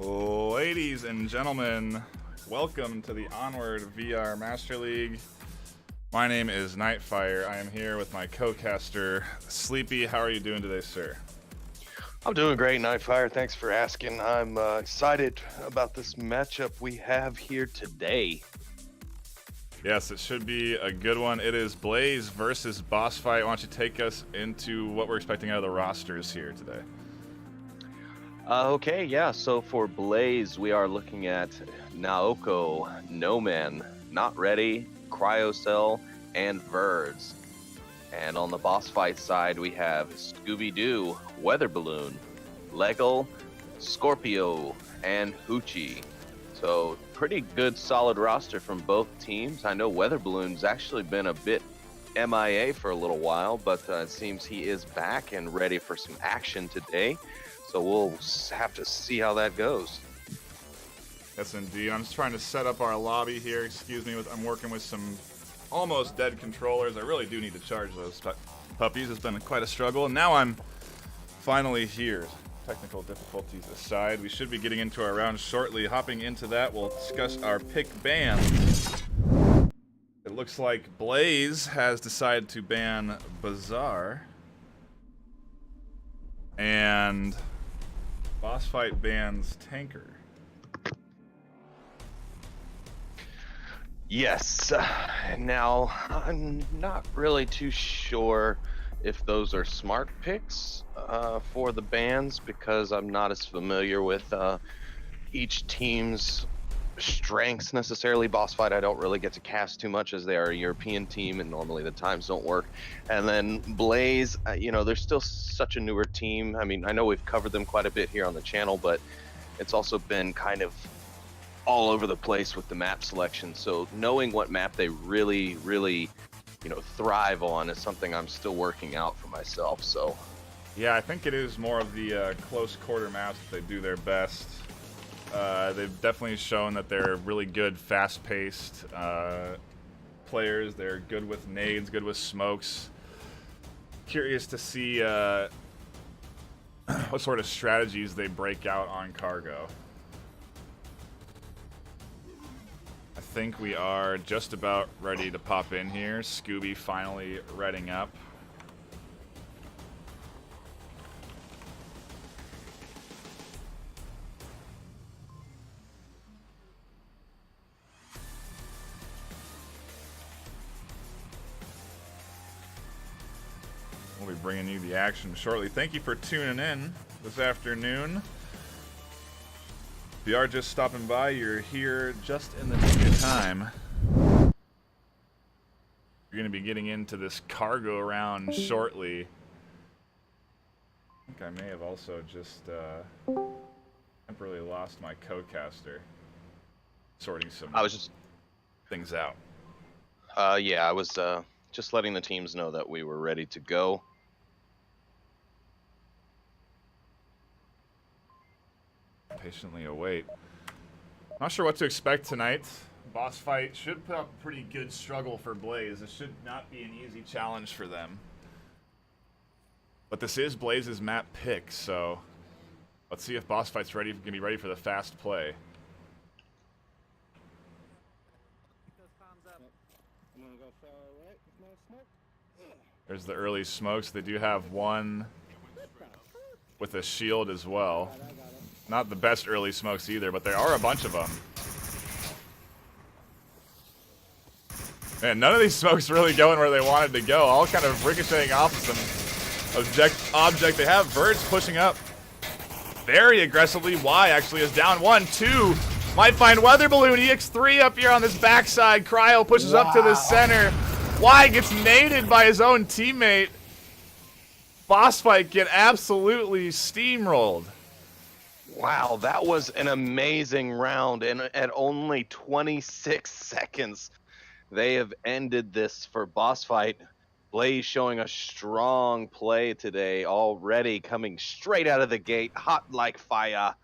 Ladies and gentlemen, welcome to the Onward VR Master League. My name is NightFiree. I am here with my co-caster, Sleepy. How are you doing today, sir? I'm doing great, NightFiree. Thanks for asking. I'm excited about this matchup we have here today. Yes, it should be a good one. It is Blaze versus BossFight. Why don't you take us into what we're expecting out of the rosters here today? Okay, yeah, so for Blaze, we are looking at Naoko, No Man, Not Ready, Cryocell, and Verds. And on the BossFight side, we have Scooby-Doo, Weather Balloon, Lego, Scorpio, and Hoochie. So pretty good solid roster from both teams. I know Weather Balloon's actually been a bit MIA for a little while, but it seems he is back and ready for some action today. So we'll have to see how that goes. Yes, indeed. I'm just trying to set up our lobby here. Excuse me, I'm working with some almost dead controllers. I really do need to charge those puppies. It's been quite a struggle. And now I'm finally here. Technical difficulties aside, we should be getting into our round shortly. Hopping into that, we'll discuss our pick bans. It looks like Blaze has decided to ban Bazaar. And BossFight bans Tanker. Yes. Now, I'm not really too sure if those are smart picks for the bans because I'm not as familiar with each team's strengths necessarily. BossFight, I don't really get to cast too much as they are a European team and normally the times don't work. And then Blaze, you know, they're still such a newer team. I mean, I know we've covered them quite a bit here on the channel, but it's also been kind of all over the place with the map selection. So knowing what map they really, you know, thrive on is something I'm still working out for myself. So yeah, I think it is more of the close quarter maps that they do their best. They've definitely shown that they're really good, fast-paced players. They're good with nades, good with smokes. Curious to see what sort of strategies they break out on cargo. I think we are just about ready to pop in here. Scooby finally reading up. We'll be bringing you the action shortly. Thank you for tuning in this afternoon. If you are just stopping by, you're here just in the nick of time. You're going to be getting into this cargo round shortly. I think I may have also just temporarily lost my co-caster. Sorting some things out. yeah, I was just letting the teams know that we were ready to go. Patiently await. Not sure what to expect tonight. BossFight should put up a pretty good struggle for Blaze. This should not be an easy challenge for them. But this is Blaze's map pick, so let's see if BossFight's gonna be ready for the fast play. There's the early smokes. They do have one with a shield as well. Not the best early smokes either, but there are a bunch of them. Man, none of these smokes really going where they wanted to go. All kind of ricocheting off of some object. They have Verds pushing up very aggressively. Y actually is down 1-2. Might find Weather Balloon. EX3 up here on this backside. Cryo pushes up to the center. Y gets naded by his own teammate. BossFight get absolutely steamrolled. Wow, that was an amazing round, and at only 26 seconds, they have ended this for BossFight. Blaze showing a strong play today, already coming straight out of the gate, hot like fire.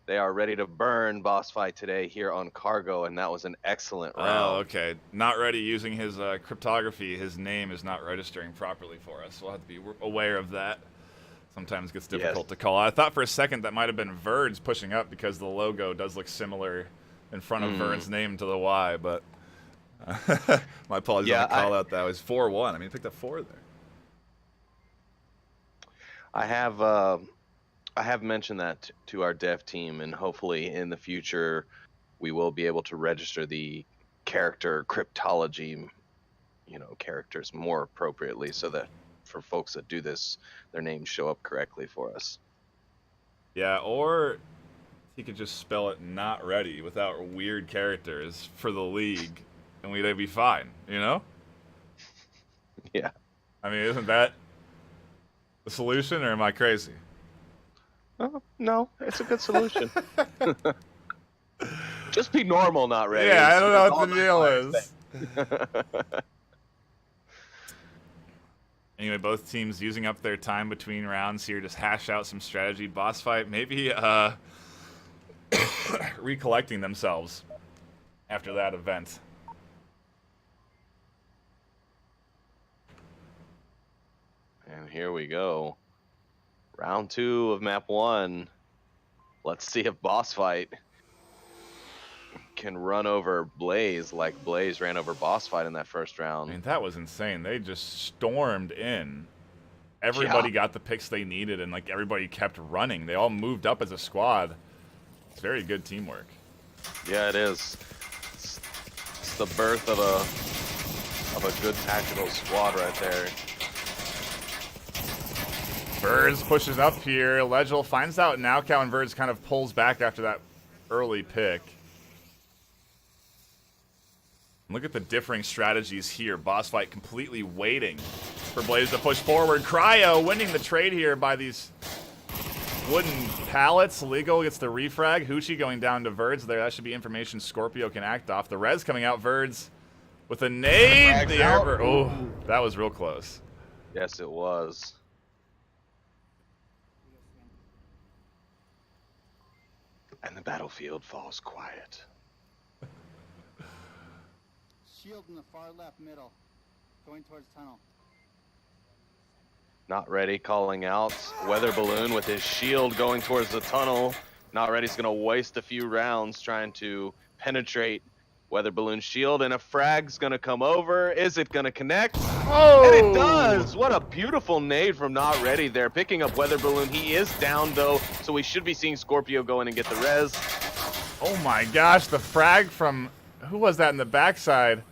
They are ready to burn BossFight today here on Cargo, and that was an excellent round. Oh, okay. Not ready using his cryptography. His name is not registering properly for us. We'll have to be aware of that. sometimes gets difficult to call. I thought for a second that might have been Verd's pushing up because the logo does look similar in front of Verd's name to the Y, but my apologies on the call out. That was 4-1. I mean, he picked up 4 there. I have mentioned that to our dev team, and hopefully in the future we will be able to register the character cryptology, characters more appropriately, so that for folks that do this, their names show up correctly for us. Yeah, or he could just spell it not ready without weird characters for the league, and we'd be fine, Yeah. I mean, isn't that the solution, or am I crazy? No, it's a good solution. Just be normal, not ready. Yeah, I don't know what the deal is. Anyway, both teams using up their time between rounds here, just hash out some strategy. BossFight maybe recollecting themselves after that event. And here we go. Round 2 of map 1. Let's see if BossFight can run over Blaze like Blaze ran over BossFight in that first round. I mean, that was insane. They just stormed in. Everybody got the picks they needed, and like everybody kept running. They all moved up as a squad. It's very good teamwork. Yeah, it is. It's the birth of a good tactical squad right there. Verz pushes up here. Legil finds out now Cow, and Verz kind of pulls back after that early pick. Look at the differing strategies here. BossFight completely waiting for Blaze to push forward. Cryo winning the trade here by these wooden pallets. Legal gets the refrag. Hoochie going down to Verz there. That should be information Scorpio can act off. The res coming out. Verz with a nade. The air. Oh, that was real close. Yes, it was. And the battlefield falls quiet. Shield in the far left middle, going towards tunnel. Not ready, calling out. Weather Balloon with his shield going towards the tunnel. Not ready's gonna waste a few rounds trying to penetrate Weather Balloon's shield, and a frag's gonna come over. Is it gonna connect? Oh! And it does! What a beautiful nade from Not Ready there. Picking up Weather Balloon. He is down though, so we should be seeing Scorpio go in and get the res. Oh my gosh, the frag from, who was that in the backside?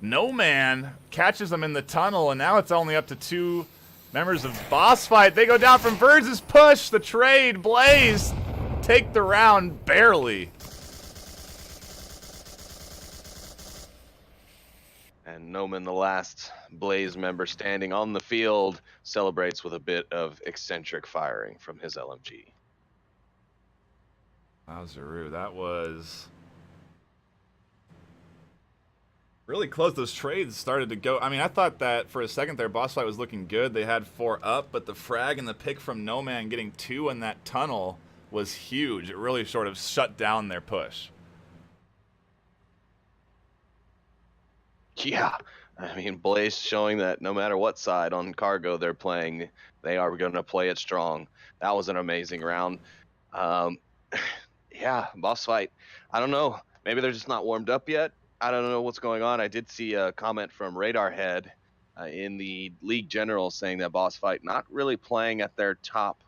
No Man catches them in the tunnel, and now it's only up to 2 members of BossFight. They go down from Verz's push. The trade. Blaze take the round barely. And Noman, the last Blaze member standing on the field, celebrates with a bit of eccentric firing from his LMG. Wow, Zaru, that was really close. Those trades started to go. I mean, I thought that for a second there, BossFight was looking good. They had 4 up, but the frag and the pick from No Man getting 2 in that tunnel was huge. It really sort of shut down their push. Yeah, I mean, Blaze showing that no matter what side on cargo they're playing, they are going to play it strong. That was an amazing round. Yeah, BossFight. I don't know. Maybe they're just not warmed up yet. I don't know what's going on. I did see a comment from Radar Head in the League General saying that BossFight not really playing at their top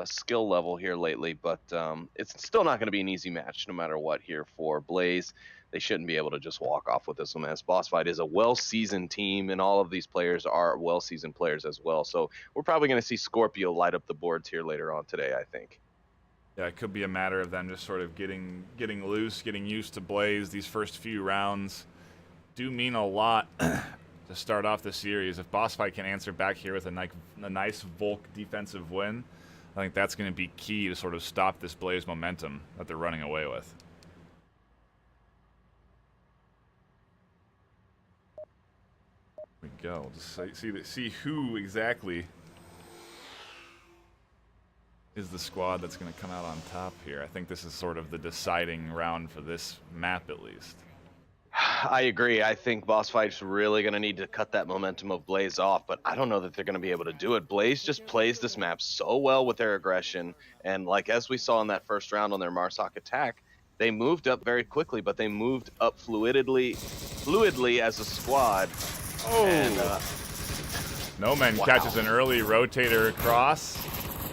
skill level here lately, but it's still not going to be an easy match no matter what here for Blaze. They shouldn't be able to just walk off with this one, as BossFight is a well-seasoned team, and all of these players are well-seasoned players as well. So we're probably going to see Scorpio light up the boards here later on today, I think. Yeah, it could be a matter of them just sort of getting loose, getting used to Blaze. These first few rounds do mean a lot to start off the series. If BossFight can answer back here with a nice Volk defensive win, I think that's going to be key to sort of stop this Blaze momentum that they're running away with. Here we go. Just see who exactly is the squad that's going to come out on top here. I think this is sort of the deciding round for this map, at least. I agree. I think BossFight's really going to need to cut that momentum of Blaze off, but I don't know that they're going to be able to do it. Blaze just plays this map so well with their aggression, and like as we saw in that first round on their Marsoc attack, they moved up very quickly, but they moved up fluidly as a squad. Oh! And, Nomen wow. catches an early rotator across.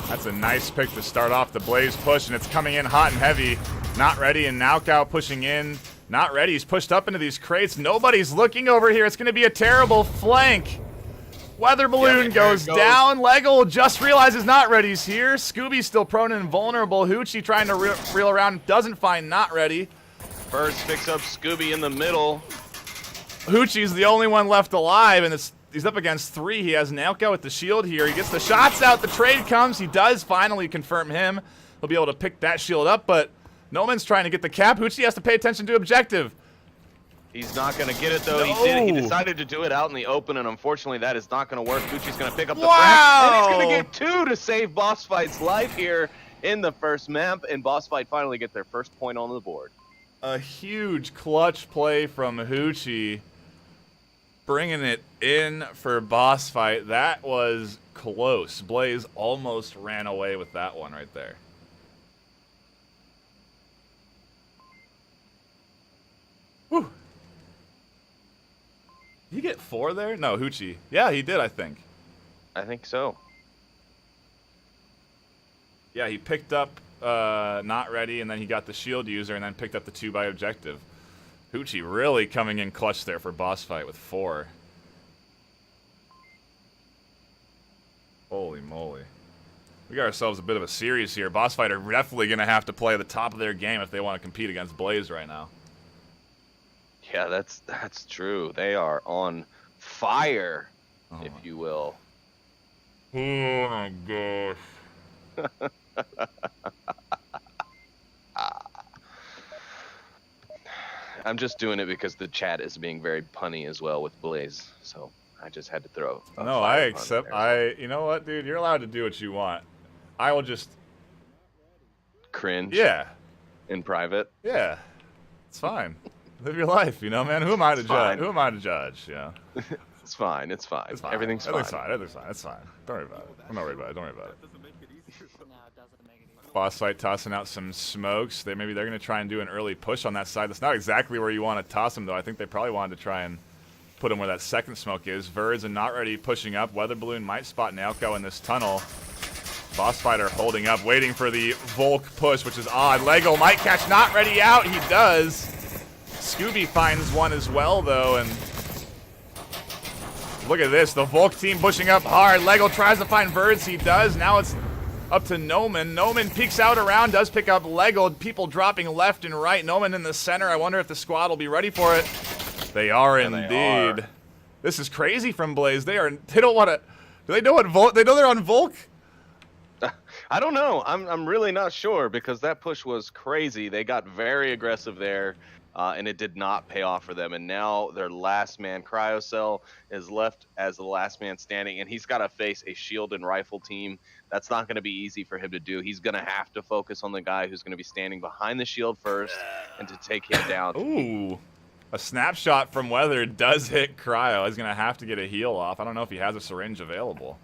That's a nice pick to start off the Blaze push, and it's coming in hot and heavy. Not ready, and Nowcow pushing in. Not ready. He's pushed up into these crates. Nobody's looking over here. It's going to be a terrible flank. Weather Balloon goes down. Lego just realizes Not Ready's here. Scooby's still prone and invulnerable. Hoochie trying to reel around. Doesn't find Not Ready. Birds picks up Scooby in the middle. Hoochie's the only one left alive, and he's up against 3. He has Nowcow with the shield here. He gets the shots out. The trade comes. He does finally confirm him. He'll be able to pick that shield up, but Noman's trying to get the cap. Hoochie has to pay attention to objective. He's not going to get it, though. No. He decided to do it out in the open, and unfortunately that is not going to work. Hoochie's going to pick up the Wow. frag, and he's going to get 2 to save BossFight's life here in the first map, and BossFight finally get their first point on the board. A huge clutch play from Hoochie, bringing it in for BossFight. That was close. Blaze almost ran away with that one right there. Whew. Did he get 4 there? No, Hoochie. Yeah, he did, I think. I think so. Yeah, he picked up Not Ready, and then he got the shield user, and then picked up the 2 by objective. Hoochie really coming in clutch there for BossFight with 4. Holy moly. We got ourselves a bit of a series here. BossFight are definitely going to have to play at the top of their game if they want to compete against Blaze right now. Yeah, that's true. They are on fire, if you will. Oh my gosh. I'm just doing it because the chat is being very punny as well with Blaze, so I just had to throw. No, I accept. You know what, dude? You're allowed to do what you want. I will just cringe. Yeah. In private. Yeah. It's fine. Live your life, you know, man. Who am I to judge? Who am I to judge? Yeah. It's fine. It's fine. It's fine. Everything's fine. Everything's fine. Everything's fine. It's fine. Don't worry about it. I'm not worried about it. Don't worry about it. No, it doesn't make it easier. BossFight tossing out some smokes. Maybe they're going to try and do an early push on that side. That's not exactly where you want to toss them, though. I think they probably wanted to try and put him where that second smoke is. Verds and Not Ready pushing up. Weather Balloon might spot Naoko in this tunnel. BossFight are holding up, waiting for the Volk push, which is odd. Lego might catch Not Ready out. He does. Scooby finds one as well, though, and look at this. The Volk team pushing up hard. Lego tries to find Verds. He does. Now it's up to Noman. Noman peeks out around, does pick up Lego. People dropping left and right. Noman in the center. I wonder if the squad will be ready for it. They are indeed. They are. This is crazy from Blaze. They don't want to. Do they know what Volk? They know they're on Volk? I don't know. I'm really not sure because that push was crazy. They got very aggressive there. And it did not pay off for them. And now their last man, Cryocell, is left as the last man standing. And he's got to face a shield and rifle team. That's not going to be easy for him to do. He's going to have to focus on the guy who's going to be standing behind the shield first and to take him down. Ooh. A snapshot from Weather does hit Cryo. He's going to have to get a heal off. I don't know if he has a syringe available.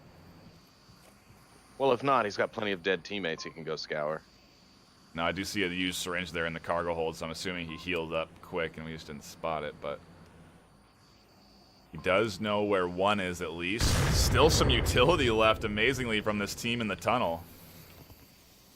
Well, if not, he's got plenty of dead teammates he can go scour. No, I do see a used syringe there in the cargo hold, so I'm assuming he healed up quick and we just didn't spot it, but he does know where one is at least. Still some utility left, amazingly, from this team in the tunnel.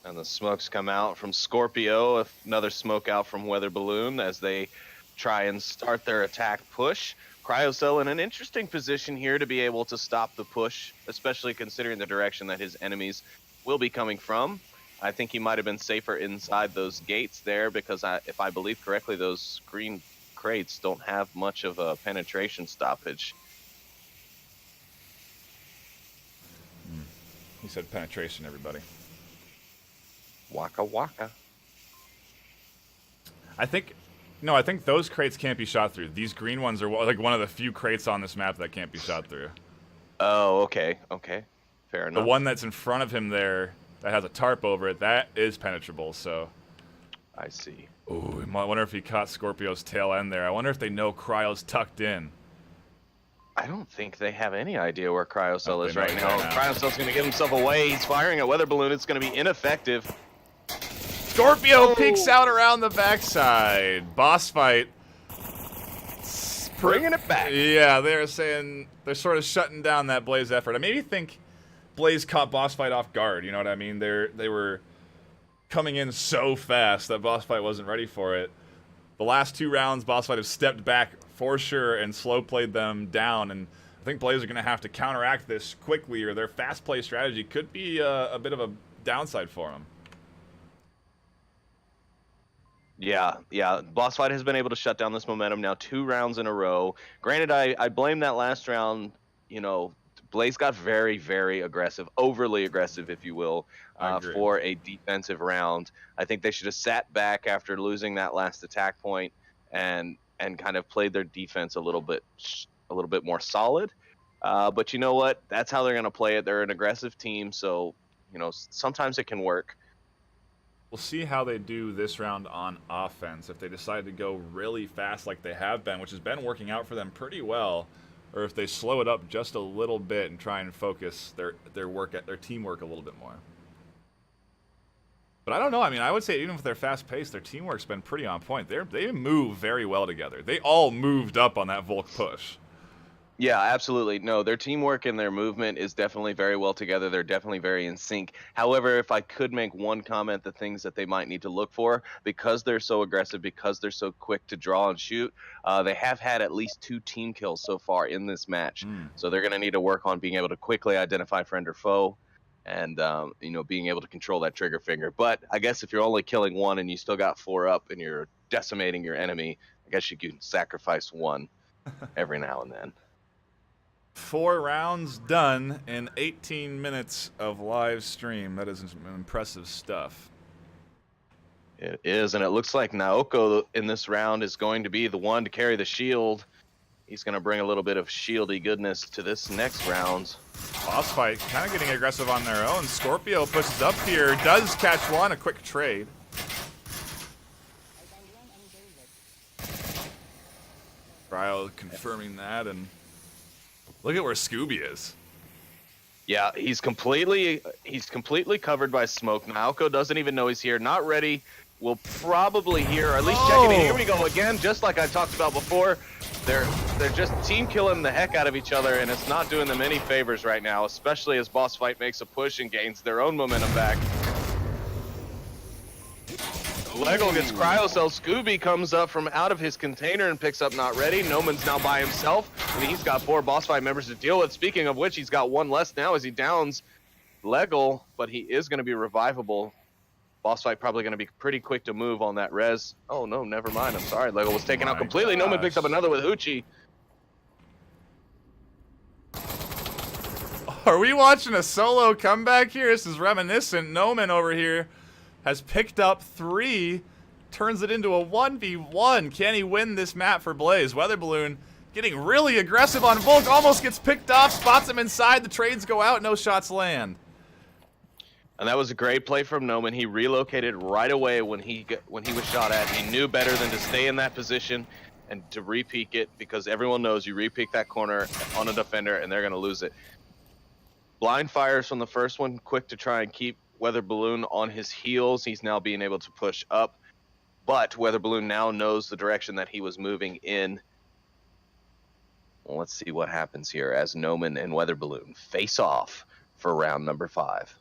And the smokes come out from Scorpio, another smoke out from Weather Balloon as they try and start their attack push. Cryocell in an interesting position here to be able to stop the push, especially considering the direction that his enemies will be coming from. I think he might have been safer inside those gates there because if I believe correctly, those green crates don't have much of a penetration stoppage. He said penetration, everybody. Waka waka. I think those crates can't be shot through. These green ones are like one of the few crates on this map that can't be shot through. Oh, okay. Okay. Fair enough. The one that's in front of him there that has a tarp over it, that is penetrable, so. I see. Ooh, I wonder if he caught Scorpio's tail end there. I wonder if they know Cryo's tucked in. I don't think they have any idea where Cryocell is right know now. right now. Cryocell's going to give himself away. He's firing a weather balloon. It's going to be ineffective. Scorpio peeks out around the backside. BossFight. Bringing it back. Yeah, they're saying they're sort of shutting down that Blaze effort. I maybe think Blaze caught BossFight off guard. You know what I mean? They were coming in so fast that BossFight wasn't ready for it. The last 2 rounds, BossFight have stepped back for sure and slow played them down. And I think Blaze are going to have to counteract this quickly, or their fast play strategy could be a bit of a downside for them. Yeah. BossFight has been able to shut down this momentum now 2 rounds in a row. Granted, I blame that last round. You know, Blaze got very, very aggressive, overly aggressive, if you will, for a defensive round. I think they should have sat back after losing that last attack point and kind of played their defense a little bit more solid. But you know what? That's how they're going to play it. They're an aggressive team, so you know sometimes it can work. We'll see how they do this round on offense. If they decide to go really fast like they have been, which has been working out for them pretty well, or if they slow it up just a little bit and try and focus their teamwork a little bit more. But I don't know. I mean, I would say even with their fast pace, their teamwork's been pretty on point. They move very well together. They all moved up on that Volk push. Yeah, absolutely. No, their teamwork and their movement is definitely very well together. They're definitely very in sync. However, if I could make one comment, the things that they might need to look for, because they're so aggressive, because they're so quick to draw and shoot, they have had at least 2 team kills so far in this match. So they're going to need to work on being able to quickly identify friend or foe and, you know, being able to control that trigger finger. But I guess if you're only killing 1 and you still got 4 up and you're decimating your enemy, I guess you can sacrifice 1 every now and then. 4 rounds done in 18 minutes of live stream. That is impressive stuff. It is, and it looks like Naoko in this round is going to be the one to carry the shield. He's going to bring a little bit of shieldy goodness to this next round. BossFight kind of getting aggressive on their own. Scorpio pushes up here, does catch 1, a quick trade. Cryo confirming that, and look at where Scooby is. Yeah, he's completely covered by smoke. Naoko doesn't even know he's here. Not ready. We'll probably hear, or at least check it in. Here we go again, just like I talked about before. They're just team killing the heck out of each other, and it's not doing them any favors right now, especially as BossFight makes a push and gains their own momentum back. Lego gets Cryocell. Scooby comes up from out of his container and picks up Not Ready. Noman's now by himself, and he's got 4 BossFight members to deal with. Speaking of which, he's got 1 less now as he downs Lego, but he is going to be revivable. BossFight probably going to be pretty quick to move on that res. Oh, no, never mind. I'm sorry. Lego was taken out completely. Noman picks up another with Uchi. Are we watching a solo comeback here? This is reminiscent. Noman over here has picked up 3, turns it into a 1v1. Can he win this map for Blaze? Weather Balloon getting really aggressive on Volk, almost gets picked off, spots him inside, the trades go out, no shots land. And that was a great play from Noman. He relocated right away when he was shot at. He knew better than to stay in that position and to re-peek it, because everyone knows you re-peek that corner on a defender and they're going to lose it. Blind fires from the first one, quick to try and keep Weather Balloon on his heels. He's now being able to push up, but Weather Balloon now knows the direction that he was moving in. Well, let's see what happens here as Noman and Weather Balloon face off for round number 5.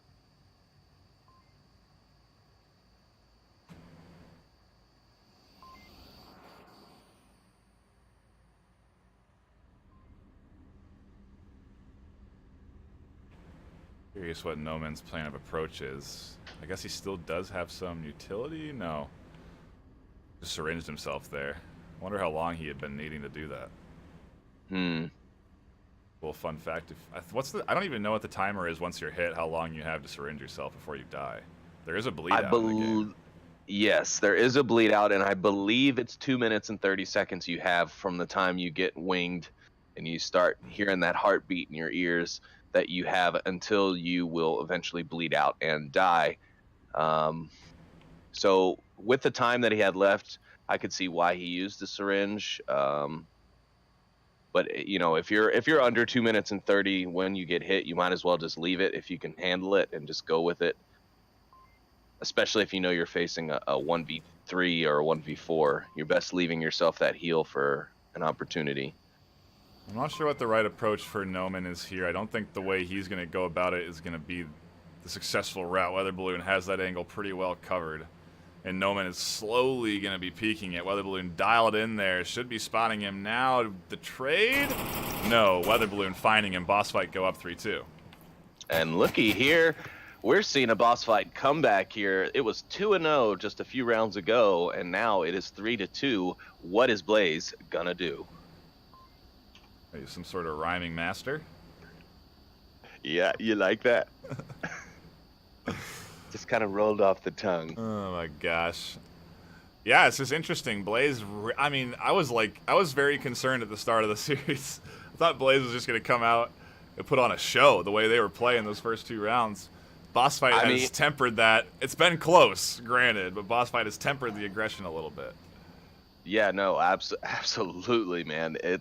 Curious what Noman's plan of approach is. I guess he still does have some utility? No. Just syringed himself there. I wonder how long he had been needing to do that. Well, fun fact, I don't even know what the timer is once you're hit, how long you have to syringe yourself before you die. There is a bleed out in the game. Yes, there is a bleed out, and I believe it's 2 minutes and 30 seconds you have from the time you get winged and you start hearing that heartbeat in your ears that you have until you will eventually bleed out and die. So with the time that he had left, I could see why he used the syringe. But you know, if you're under 2 minutes and 30 when you get hit, you might as well just leave it if you can handle it and just go with it. Especially if you know you're facing a 1v3 or a 1v4, you're best leaving yourself that heal for an opportunity. I'm not sure what the right approach for Noman is here. I don't think the way he's going to go about it is going to be the successful route. Weather Balloon has that angle pretty well covered. And Noman is slowly going to be peeking it. Weather Balloon dialed in there. Should be spotting him now. The trade? No. Weather Balloon finding him. Boss fight go up 3-2. And looky here. We're seeing a boss fight comeback here. It was 2-0 just a few rounds ago, and now it is 3-2. What is Blaze gonna do? Are you some sort of rhyming master? Yeah, you like that? Just kind of rolled off the tongue. Oh my gosh. Yeah, it's just interesting. Blaze, I mean, I was very concerned at the start of the series. I thought Blaze was just going to come out and put on a show the way they were playing those first 2 rounds. Boss Fight has tempered that. It's been close, granted, but Boss Fight has tempered the aggression a little bit. Yeah, no, absolutely, man. It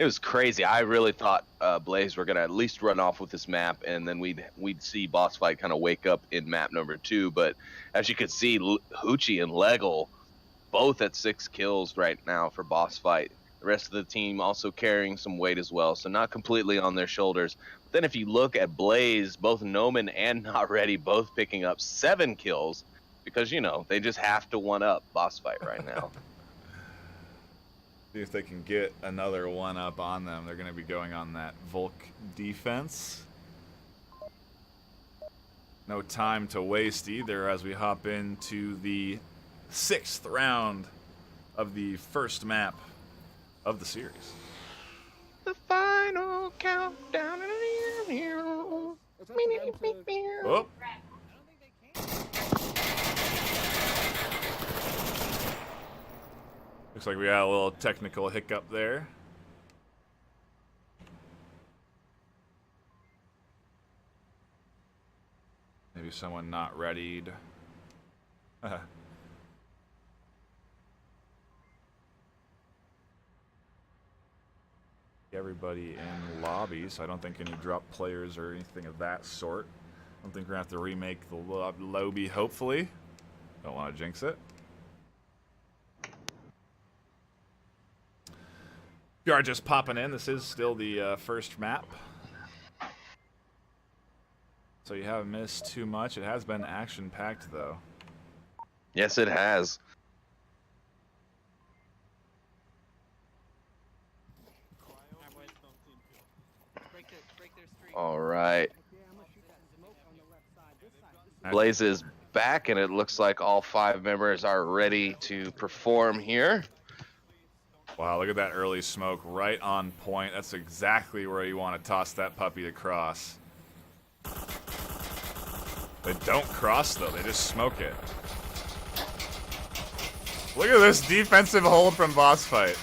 was crazy. I really thought Blaze were gonna at least run off with this map, and then we'd see Boss Fight kind of wake up in map number 2. But as you could see, Hoochie and Leggle both at 6 kills right now for Boss Fight. The rest of the team also carrying some weight as well, so not completely on their shoulders. But then if you look at Blaze, both Noman and Not Ready both picking up 7 kills because, you know, they just have to one-up Boss Fight right now. See if they can get another one-up on them. They're going to be going on that Volk defense. No time to waste either as we hop into the 6th round of the first map of the series. The final countdown. Oh. Looks like we got a little technical hiccup there. Maybe someone not readied. Everybody in lobby, so I don't think any drop players or anything of that sort. I don't think we're going to have to remake the lobby, hopefully. Don't want to jinx it. If you are just popping in, this is still the first map. So you haven't missed too much. It has been action-packed, though. Yes, it has. All right. Blaze is back, and it looks like all 5 members are ready to perform here. Wow, look at that early smoke. Right on point. That's exactly where you want to toss that puppy to cross. They don't cross, though. They just smoke it. Look at this defensive hold from Boss Fight.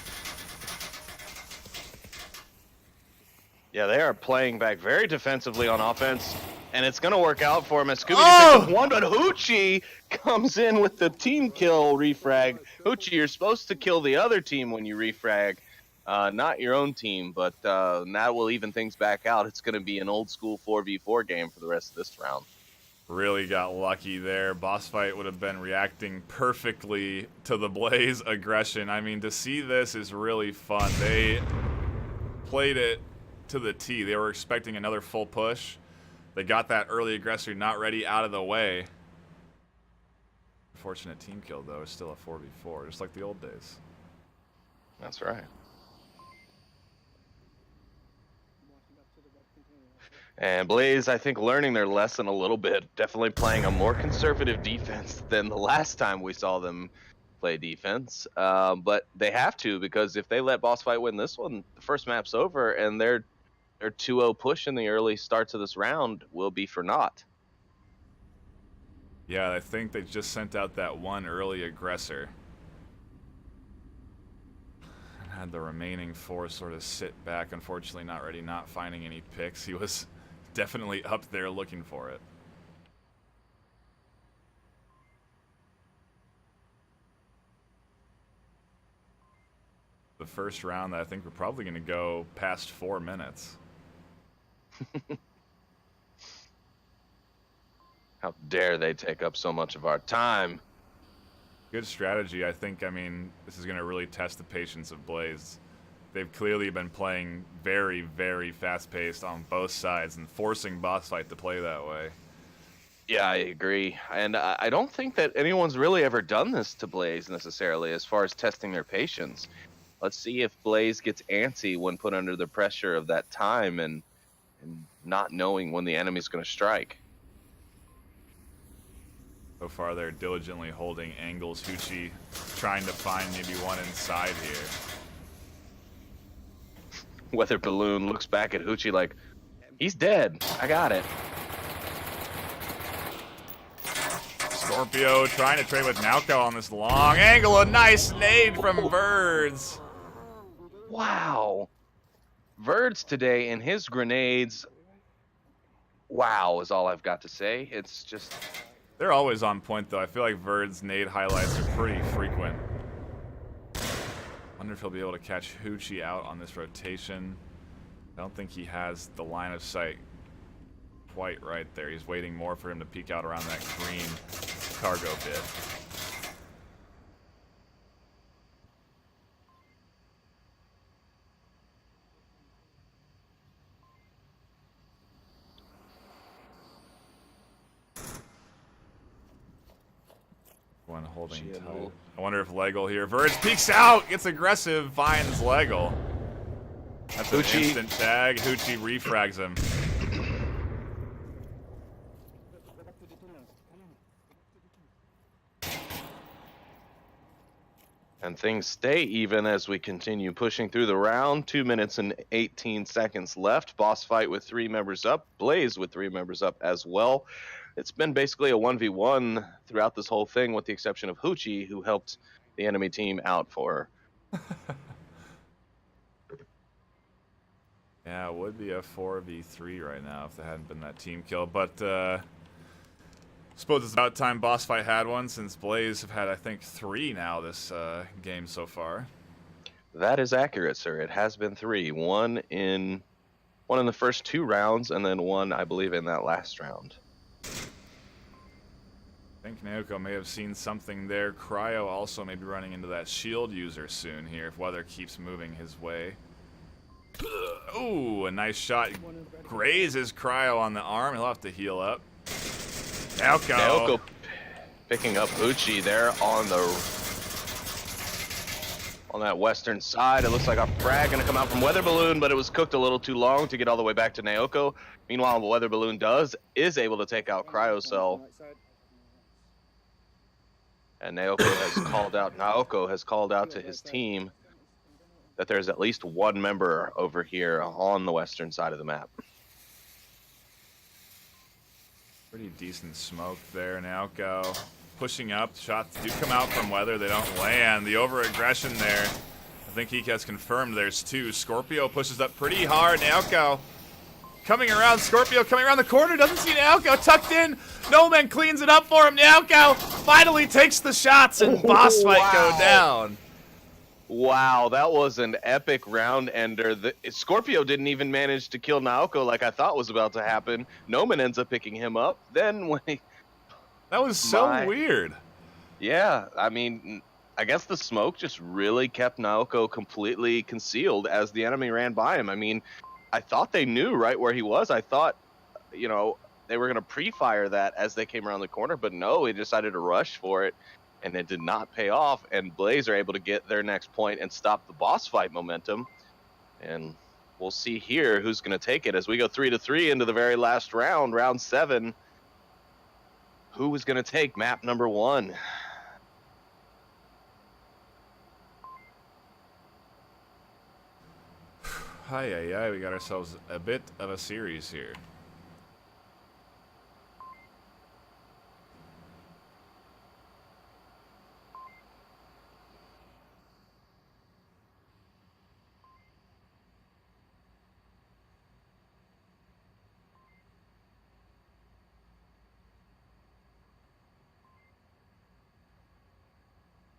Yeah, they are playing back very defensively on offense, and it's going to work out for him as Scooby picks up 1, but Hoochie comes in with the team kill refrag. Hoochie, you're supposed to kill the other team when you refrag, not your own team, but that will even things back out. It's going to be an old school 4v4 game for the rest of this round. Really got lucky there. Boss Fight would have been reacting perfectly to the Blaze aggression. I mean, to see this is really fun. They played it to the T. They were expecting another full push. They got that early aggressor not ready out of the way. Unfortunate team kill, though, is still a 4v4, just like the old days. That's right. And Blaze, I think, learning their lesson a little bit. Definitely playing a more conservative defense than the last time we saw them play defense. But they have to, because if they let Boss Fight win this one, the first map's over, and their 2-0 push in the early starts of this round will be for naught. Yeah, I think they just sent out that one early aggressor. And had the remaining 4 sort of sit back. Unfortunately, not ready, not finding any picks. He was definitely up there looking for it. the first round that I think we're probably going to go past 4 minutes. How dare they take up so much of our time? Good strategy. I think, I mean, this is going to really test the patience of Blaze. They've clearly been playing very, very fast-paced on both sides and forcing BossFight to play that way. Yeah, I agree. And I don't think that anyone's really ever done this to Blaze necessarily as far as testing their patience. Let's see if Blaze gets antsy when put under the pressure of that time and not knowing when the enemy's going to strike. So far, they're diligently holding angles. Hoochie trying to find maybe one inside here. Weather Balloon looks back at Hoochie like, he's dead. I got it. Scorpio trying to trade with Naoko on this long angle. A nice nade from Verds. Wow. Verds today and his grenades. Wow is all I've got to say. It's just... They're always on point, though. I feel like Verd's nade highlights are pretty frequent. Wonder if he'll be able to catch Hoochie out on this rotation. I don't think he has the line of sight quite right there. He's waiting more for him to peek out around that green cargo bit. One holding tight. I wonder if Leggle here. Verge peeks out, gets aggressive, finds Leggle. That's an Hoochie. instant tag. Hoochie refrags him. And things stay even as we continue pushing through the round. 2 minutes and 18 seconds left. BossFight with 3 members up. Blaze with 3 members up as well. It's been basically a 1v1 throughout this whole thing with the exception of Hoochie, who helped the enemy team out for her. Yeah, it would be a 4v3 right now if there hadn't been that team kill. But suppose it's about time BossFight had one, since Blaze have had, I think, 3 now this game so far. That is accurate, sir. It has been 3. One in the first 2 rounds, and then one, I believe, in that last round. I think Naoko may have seen something there. Cryo also may be running into that shield user soon here if weather keeps moving his way. Ooh, a nice shot. Grazes Cryo on the arm. He'll have to heal up. Naoko picking up Hoochie there on that western side. It looks like a frag gonna come out from Weather Balloon, but it was cooked a little too long to get all the way back to Naoko. Meanwhile, the Weather Balloon is able to take out Cryocell. And Naoko has called out to his team that there's at least 1 member over here on the western side of the map. Pretty decent smoke there. Naoko pushing up. Shots do come out from Weather. They don't land. The over-aggression there. I think he has confirmed there's 2. Scorpio pushes up pretty hard. Naoko coming around. Scorpio coming around the corner. Doesn't see Naoko. Tucked in. No Man cleans it up for him. Naoko finally takes the shots and BossFight go down. Wow, that was an epic round ender. Scorpio didn't even manage to kill Naoko like I thought was about to happen. Noman ends up picking him up. Then when that was so weird. Yeah, I mean, I guess the smoke just really kept Naoko completely concealed as the enemy ran by him. I mean, I thought they knew right where he was. I thought, they were going to pre-fire that as they came around the corner, but no, he decided to rush for it. And it did not pay off, and Blaze are able to get their next point and stop the BossFight momentum. And we'll see here who's going to take it as we go 3-3 into the very last round, round 7. Who is going to take map number 1? Hi, we got ourselves a bit of a series here.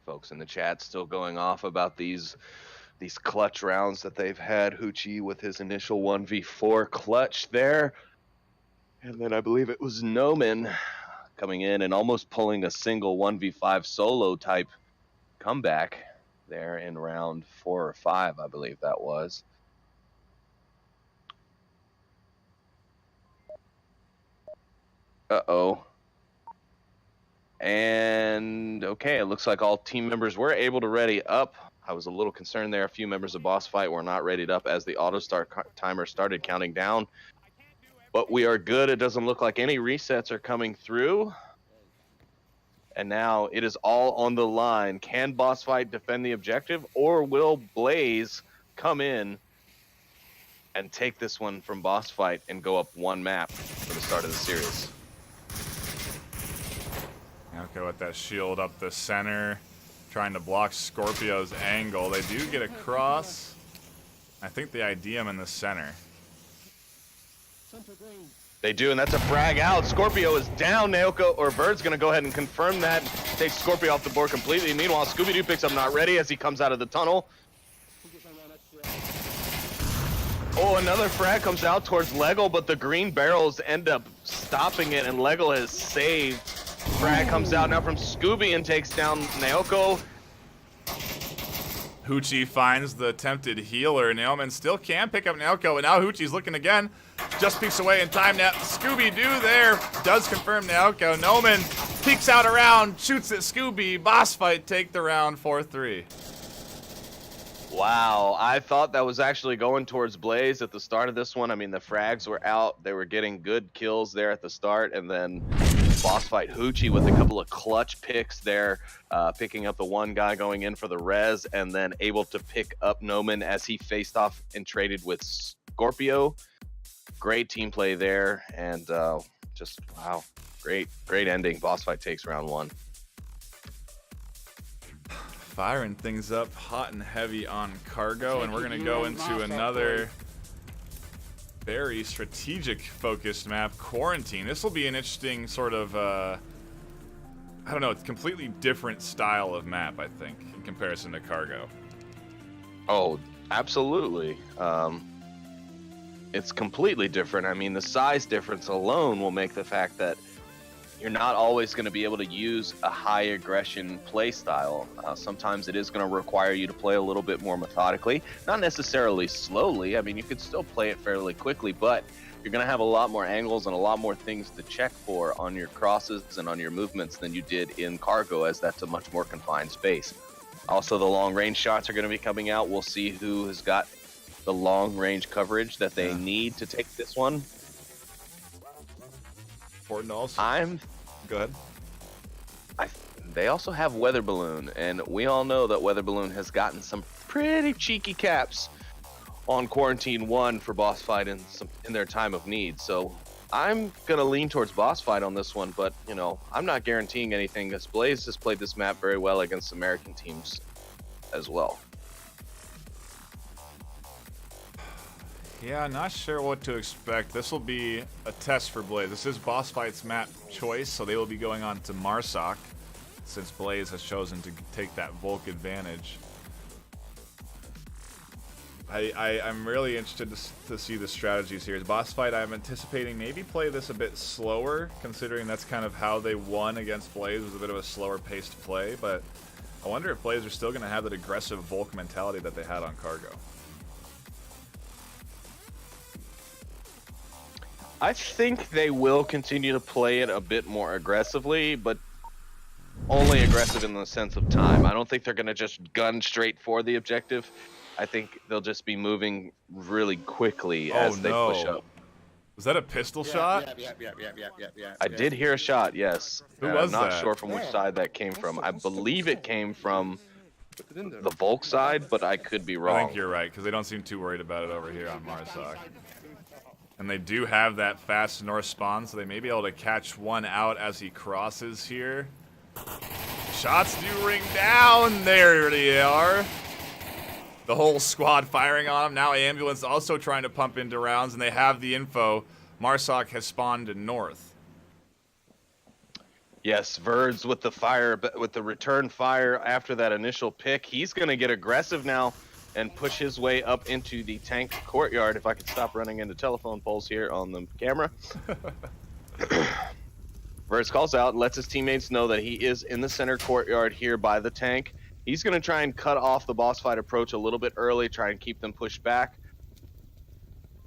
Folks in the chat still going off about these these clutch rounds that they've had. Hoochie with his initial 1v4 clutch there. And then I believe it was Noman coming in and almost pulling a single 1v5 solo type comeback there in round 4 or 5, I believe that was. Uh-oh. And okay, it looks like all team members were able to ready up. I was a little concerned there. A few members of BossFight were not readied up as the auto start timer started counting down. But we are good. It doesn't look like any resets are coming through. And now it is all on the line. Can BossFight defend the objective, or will Blaze come in and take this one from BossFight and go up one map for the start of the series? Okay, with that shield up the center, trying to block Scorpio's angle. They do get across. I think they ID him in the center. They do, and that's a frag out. Scorpio is down. Naoko, or Bird's going to go ahead and confirm that. Takes Scorpio off the board completely. Meanwhile, Scooby-Doo picks up Not Ready as he comes out of the tunnel. Oh, another frag comes out towards Lego, but the green barrels end up stopping it, and Lego has saved. Frag comes out now from Scooby and takes down Naoko. Hoochie finds the attempted healer. Nailman still can pick up Naoko, and now Hoochie's looking again. Just peeks away in time now. Scooby-Doo there does confirm Naoko. Noman peeks out around, shoots at Scooby. BossFight take the round 4-3. Wow, I thought that was actually going towards Blaze at the start of this one. I mean, the frags were out. They were getting good kills there at the start, and then BossFight Hoochie with a couple of clutch picks there, picking up the one guy going in for the res, and then able to pick up Noman as he faced off and traded with Scorpio. Great team play there, and just, wow, great ending. BossFight takes round 1. Firing things up hot and heavy on cargo, and we're going to go into another very strategic focused map, Quarantine. This will be an interesting sort of, I don't know, it's completely different style of map, I think, in comparison to cargo. Oh, absolutely. It's completely different. I mean, the size difference alone will make the fact that you're not always going to be able to use a high aggression play style. Sometimes it is going to require you to play a little bit more methodically, not necessarily slowly. I mean, you could still play it fairly quickly, but you're going to have a lot more angles and a lot more things to check for on your crosses and on your movements than you did in cargo, as that's a much more confined space. Also, the long range shots are going to be coming out. We'll see who has got the long range coverage that they need to take this one. Important also. Go ahead. They also have Weather Balloon, and we all know that Weather Balloon has gotten some pretty cheeky caps on Quarantine 1 for BossFight in their time of need. So I'm gonna lean towards BossFight on this one, but you know, I'm not guaranteeing anything. This Blaze has played this map very well against American teams as well. Yeah, not sure what to expect. This will be a test for Blaze. This is BossFight's map choice, so they will be going on to Marsoc, since Blaze has chosen to take that Volk advantage. I'm really interested to see the strategies here. BossFight, I'm anticipating maybe play this a bit slower, considering that's kind of how they won against Blaze, was a bit of a slower paced play, but I wonder if Blaze are still going to have that aggressive Volk mentality that they had on cargo. I think they will continue to play it a bit more aggressively, but only aggressive in the sense of time. I don't think they're going to just gun straight for the objective. I think they'll just be moving really quickly as they push up. Was that a pistol shot? Yeah. I did hear a shot, yes. Who was I'm not that? sure from which side that came from. I believe it came from the Volk side, but I could be wrong. I think you're right, because they don't seem too worried about it over here on Marsoc. And they do have that fast north spawn, so they may be able to catch one out as he crosses here. Shots do ring down. There they are. The whole squad firing on him. Now Ambulance also trying to pump into rounds, and they have the info. Marsoc has spawned in north. Yes, Verds with the fire, but with the return fire after that initial pick, he's going to get aggressive now. and push his way up into the tank courtyard. If I could stop running into telephone poles here on the camera. Verz calls out, lets his teammates know that he is in the center courtyard here by the tank. He's going to try and cut off the boss fight approach a little bit early, try and keep them pushed back.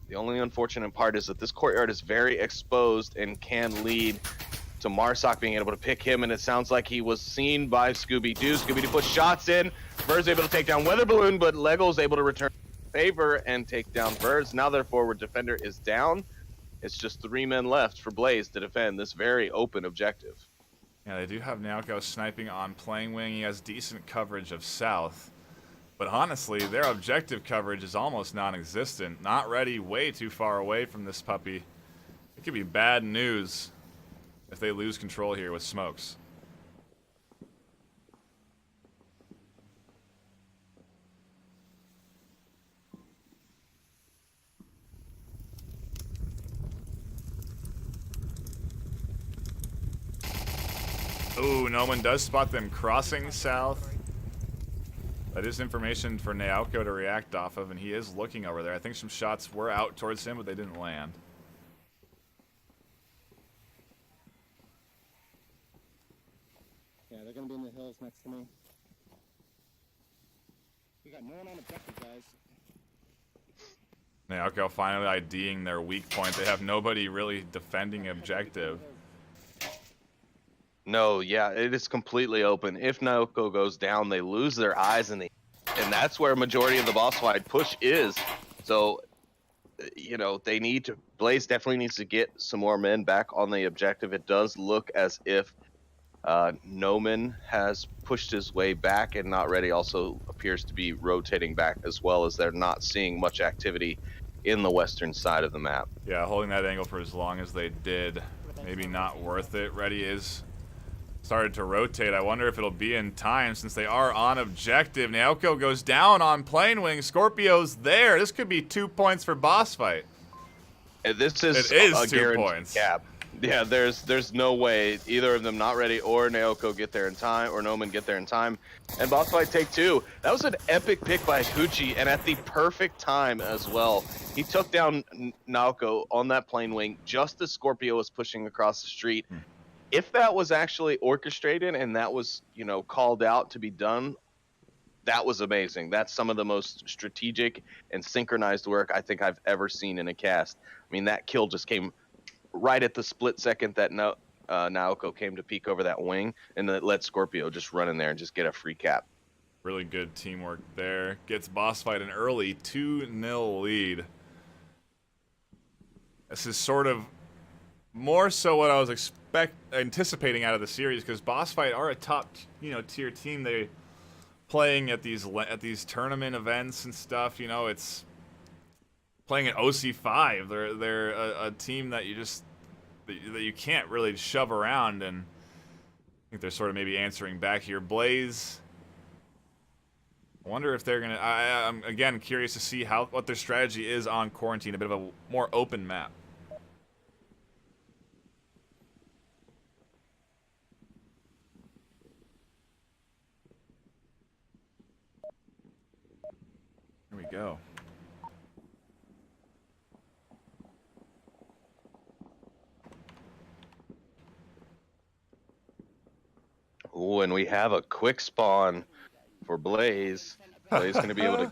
The only unfortunate part is that this courtyard is very exposed and can lead to Marsoc being able to pick him, and it sounds like he was seen by Scooby-Doo. Scooby-Doo puts shots in. Verz able to take down Weather Balloon, but Lego's able to return favor and take down Verz. Now their forward defender is down. It's just 3 men left for Blaze to defend this very open objective. Yeah, they do have Naoko sniping on Playing Wing. He has decent coverage of south. But honestly, their objective coverage is almost non-existent. Not ready, way too far away from this puppy. It could be bad news if they lose control here with smokes. Ooh, no one does spot them crossing south. That is information for Naoko to react off of, and he is looking over there. I think some shots were out towards him, but they didn't land. Yeah, they're gonna be in the hills next to me. We got no one on objective, guys. Naoko finally IDing their weak point. They have nobody really defending objective. No, yeah, it is completely open. If Naoko goes down, they lose their eyes, and that's where a majority of the boss fight push is. So, you know, they need to. Blaze definitely needs to get some more men back on the objective. It does look as if Noman has pushed his way back, and Not Ready also appears to be rotating back, as well as they're not seeing much activity in the western side of the map. Yeah, holding that angle for as long as they did, maybe not worth it. Ready is started to rotate. I wonder if it'll be in time since they are on objective. Naoko goes down on Plane Wing. Scorpio's there. This could be 2 points for boss fight. This is a 2 points. Cap. Yeah, there's no way either of them, Not Ready or Naoko, get there in time, or Noman get there in time. And boss fight take 2. That was an epic pick by Hoochie, and at the perfect time as well. He took down Naoko on that Plane Wing just as Scorpio was pushing across the street. If that was actually orchestrated and that was, you know, called out to be done, that was amazing. That's some of the most strategic and synchronized work I think I've ever seen in a cast. I mean, that kill just came right at the split second that Naoko came to peek over that wing, and then let Scorpio just run in there and just get a free cap. Really good teamwork there. Gets boss fight an early 2-0 lead. This is sort of more so what I was anticipating out of the series, because boss fight are a top, tier team. They playing at these tournament events and stuff. You know, it's playing at OC5. They're a team that you can't really shove around, and I think they're sort of maybe answering back here. Blaze, I wonder if they're gonna. I'm again curious to see what their strategy is on Quarantine, a bit of a more open map. Here we go. Ooh, and we have a quick spawn for Blaze. Blaze going to be able to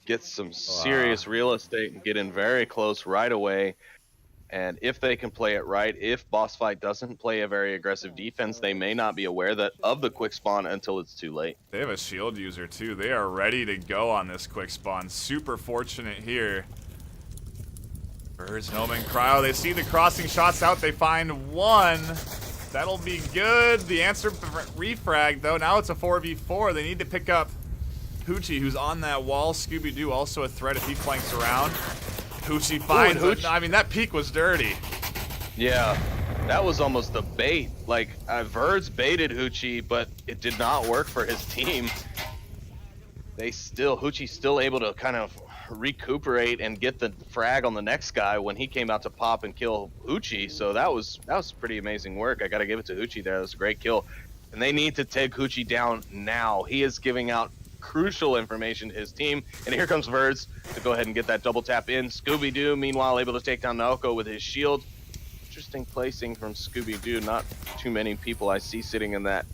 get some serious real estate and get in very close right away. And if they can play it right, if boss fight doesn't play a very aggressive defense, they may not be aware of the quick spawn until it's too late. They have a shield user too. They are ready to go on this quick spawn. Super fortunate here. Birds, Noman, Cryo. They see the crossing shots out. They find one. That'll be good. The answer refrag though. Now it's a 4v4. They need to pick up Hoochie, who's on that wall. Scooby-Doo also a threat if he flanks around. Hoochie finds it. I mean, that peek was dirty. Yeah, that was almost a bait. Like, Verz baited Hoochie, but it did not work for his team. Hoochie's still able to kind of recuperate and get the frag on the next guy when he came out to pop and kill Hoochie. So that was pretty amazing work. I got to give it to Hoochie there. That was a great kill. And they need to take Hoochie down now. He is giving out crucial information to his team. And here comes Verds to go ahead and get that double tap in. Scooby-Doo, meanwhile, able to take down Naoko with his shield. Interesting placing from Scooby-Doo. Not too many people I see sitting in that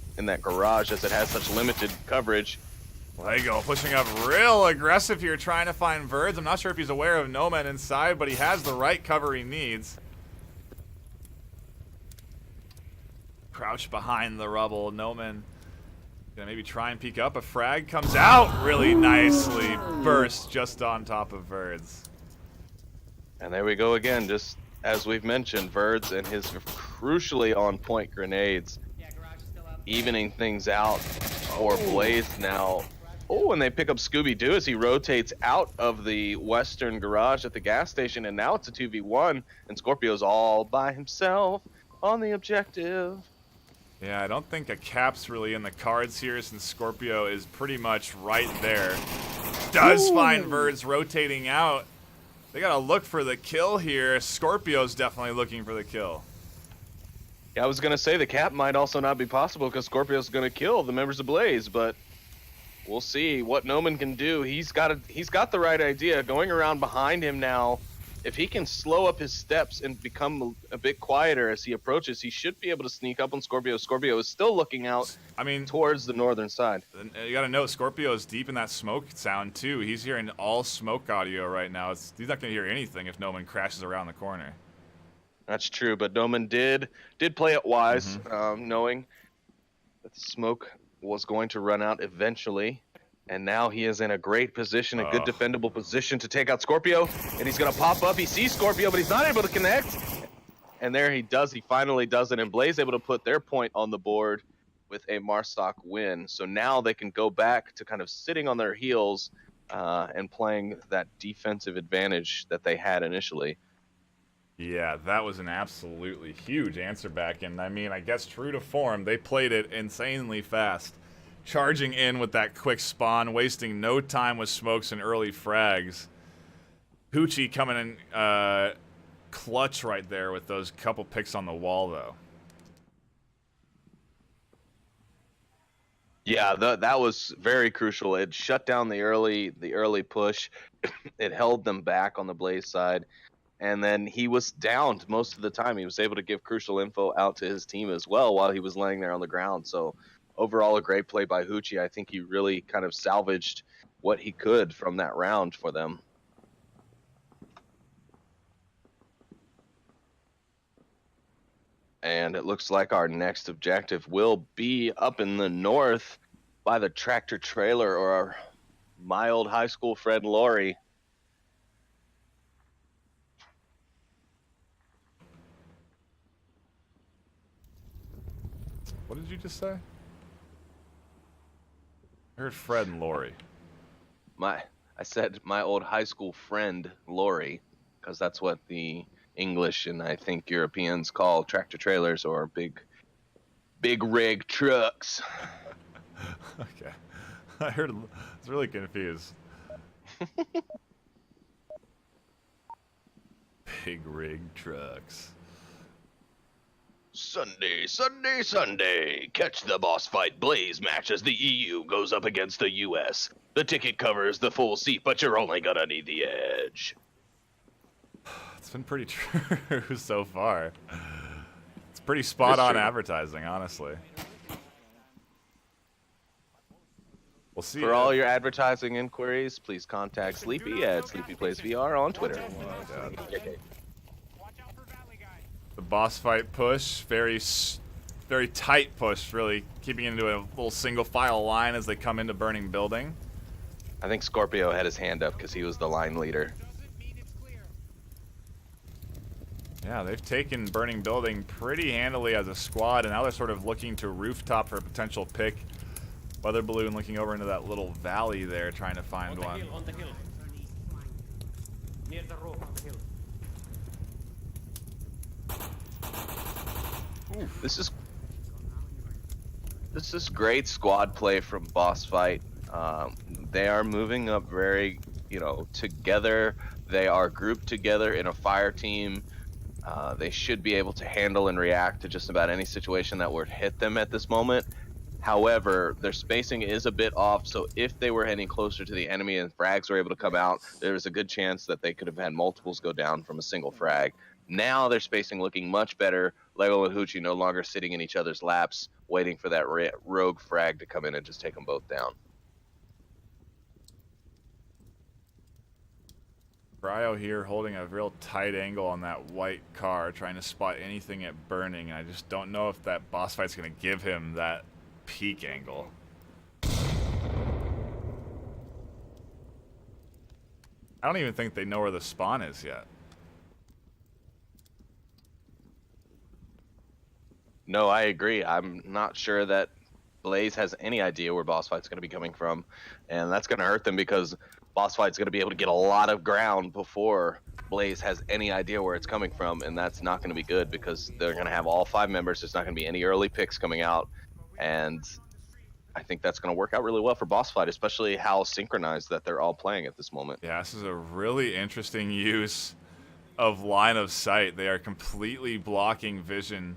garage, as it has such limited coverage. Lego pushing up real aggressive here, trying to find Verds. I'm not sure if he's aware of No Man inside, but he has the right cover he needs. Crouched behind the rubble. No Man gonna maybe try and peek up. A frag comes out really nicely. Burst just on top of Verds. And there we go again, just as we've mentioned, Verds and his crucially on point grenades, evening things out for Blaze now. Oh, and they pick up Scooby-Doo as he rotates out of the western garage at the gas station, and now it's a 2v1, and Scorpio's all by himself on the objective. Yeah, I don't think a cap's really in the cards here, since Scorpio is pretty much right there. Does find Verds rotating out. They gotta look for the kill here. Scorpio's definitely looking for the kill. Yeah, I was gonna say the cap might also not be possible because Scorpio's gonna kill the members of Blaze, but we'll see what Noman can do. He's got the right idea. Going around behind him now, if he can slow up his steps and become a bit quieter as he approaches, he should be able to sneak up on Scorpio. Scorpio is still looking out, towards the northern side. You gotta note, Scorpio is deep in that smoke sound too. He's hearing all smoke audio right now. He's not gonna hear anything if Noman crashes around the corner. That's true, but Noman did play it wise, knowing that the smoke was going to run out eventually, and now he is in a great position, a good defendable position to take out Scorpio, and he's gonna pop up. He sees Scorpio, but he's not able to connect, and there he does. He finally does it, and Blaze able to put their point on the board with a Marsoc win. So now they can go back to kind of sitting on their heels and playing that defensive advantage that they had initially. Yeah, that was an absolutely huge answer back, and I mean, I guess true to form, they played it insanely fast. Charging in with that quick spawn, wasting no time with smokes and early frags. Hoochie coming in clutch right there with those couple picks on the wall, though. Yeah, that was very crucial. It shut down the early push. It held them back on the Blaze side. And then he was downed most of the time. He was able to give crucial info out to his team as well while he was laying there on the ground. So overall, a great play by Hoochie. I think he really kind of salvaged what he could from that round for them. And it looks like our next objective will be up in the north by the tractor trailer, or our my old high school friend Lori. What did you just say? I heard Fred and Lori. I said my old high school friend Lori, because that's what the English and I think Europeans call tractor trailers, or big rig trucks. Okay. I was really confused. Big rig trucks. Sunday. Catch the BossFight Blaze match as the EU goes up against the US. The ticket covers the full seat, but you're only gonna need the edge. It's been pretty true so far. It's pretty spot on advertising, honestly. We'll see. For all your advertising inquiries, please contact Sleepy at SleepyPlaysVR on Twitter. The BossFight push, very tight push, really keeping it into a little single file line as they come into Burning Building. I think Scorpio had his hand up because he was the line leader. Yeah, they've taken Burning Building pretty handily as a squad, and now they're sort of looking to rooftop for a potential pick. Weather Balloon looking over into that little valley there, trying to find one. On the hill. Near the rope on the hill. This is great squad play from BossFight. They are moving up very, together. They are grouped together in a fire team. They should be able to handle and react to just about any situation that would hit them at this moment. However, their spacing is a bit off, so if they were heading closer to the enemy and frags were able to come out, there's a good chance that they could have had multiples go down from a single frag. Now their spacing looking much better. Lego and Hoochie no longer sitting in each other's laps, waiting for that rogue frag to come in and just take them both down. Cryo here holding a real tight angle on that white car, trying to spot anything at burning. I just don't know if that boss fight's going to give him that peak angle. I don't even think they know where the spawn is yet. No, I agree. I'm not sure that Blaze has any idea where BossFight's going to be coming from, and that's going to hurt them because BossFight's going to be able to get a lot of ground before Blaze has any idea where it's coming from, and that's not going to be good because they're going to have all 5 members. There's not going to be any early picks coming out, and I think that's going to work out really well for BossFight, especially how synchronized that they're all playing at this moment. Yeah, this is a really interesting use of line of sight. They are completely blocking vision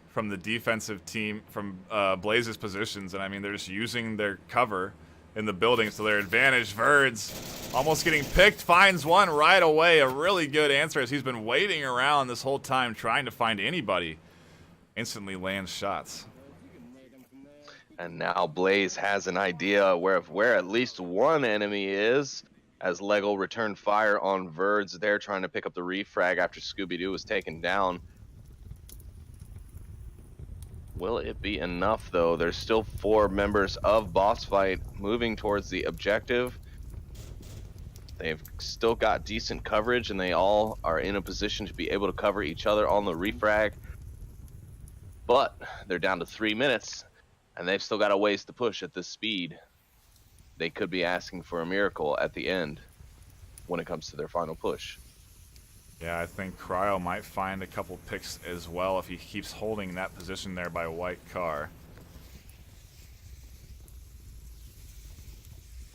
from the defensive team, from Blaze's positions, and I mean, they're just using their cover in the buildings to their advantage. Verd's almost getting picked, finds one right away. A really good answer as he's been waiting around this whole time trying to find anybody. Instantly lands shots. And now Blaze has an idea where at least one enemy is, as Lego returned fire on Verds there trying to pick up the refrag after Scooby-Doo was taken down. Will it be enough, though? There's still 4 members of BossFight moving towards the objective. They've still got decent coverage, and they all are in a position to be able to cover each other on the refrag. But they're down to 3 minutes, and they've still got a ways to push at this speed. They could be asking for a miracle at the end when it comes to their final push. Yeah, I think Cryo might find a couple picks as well if he keeps holding that position there by white car.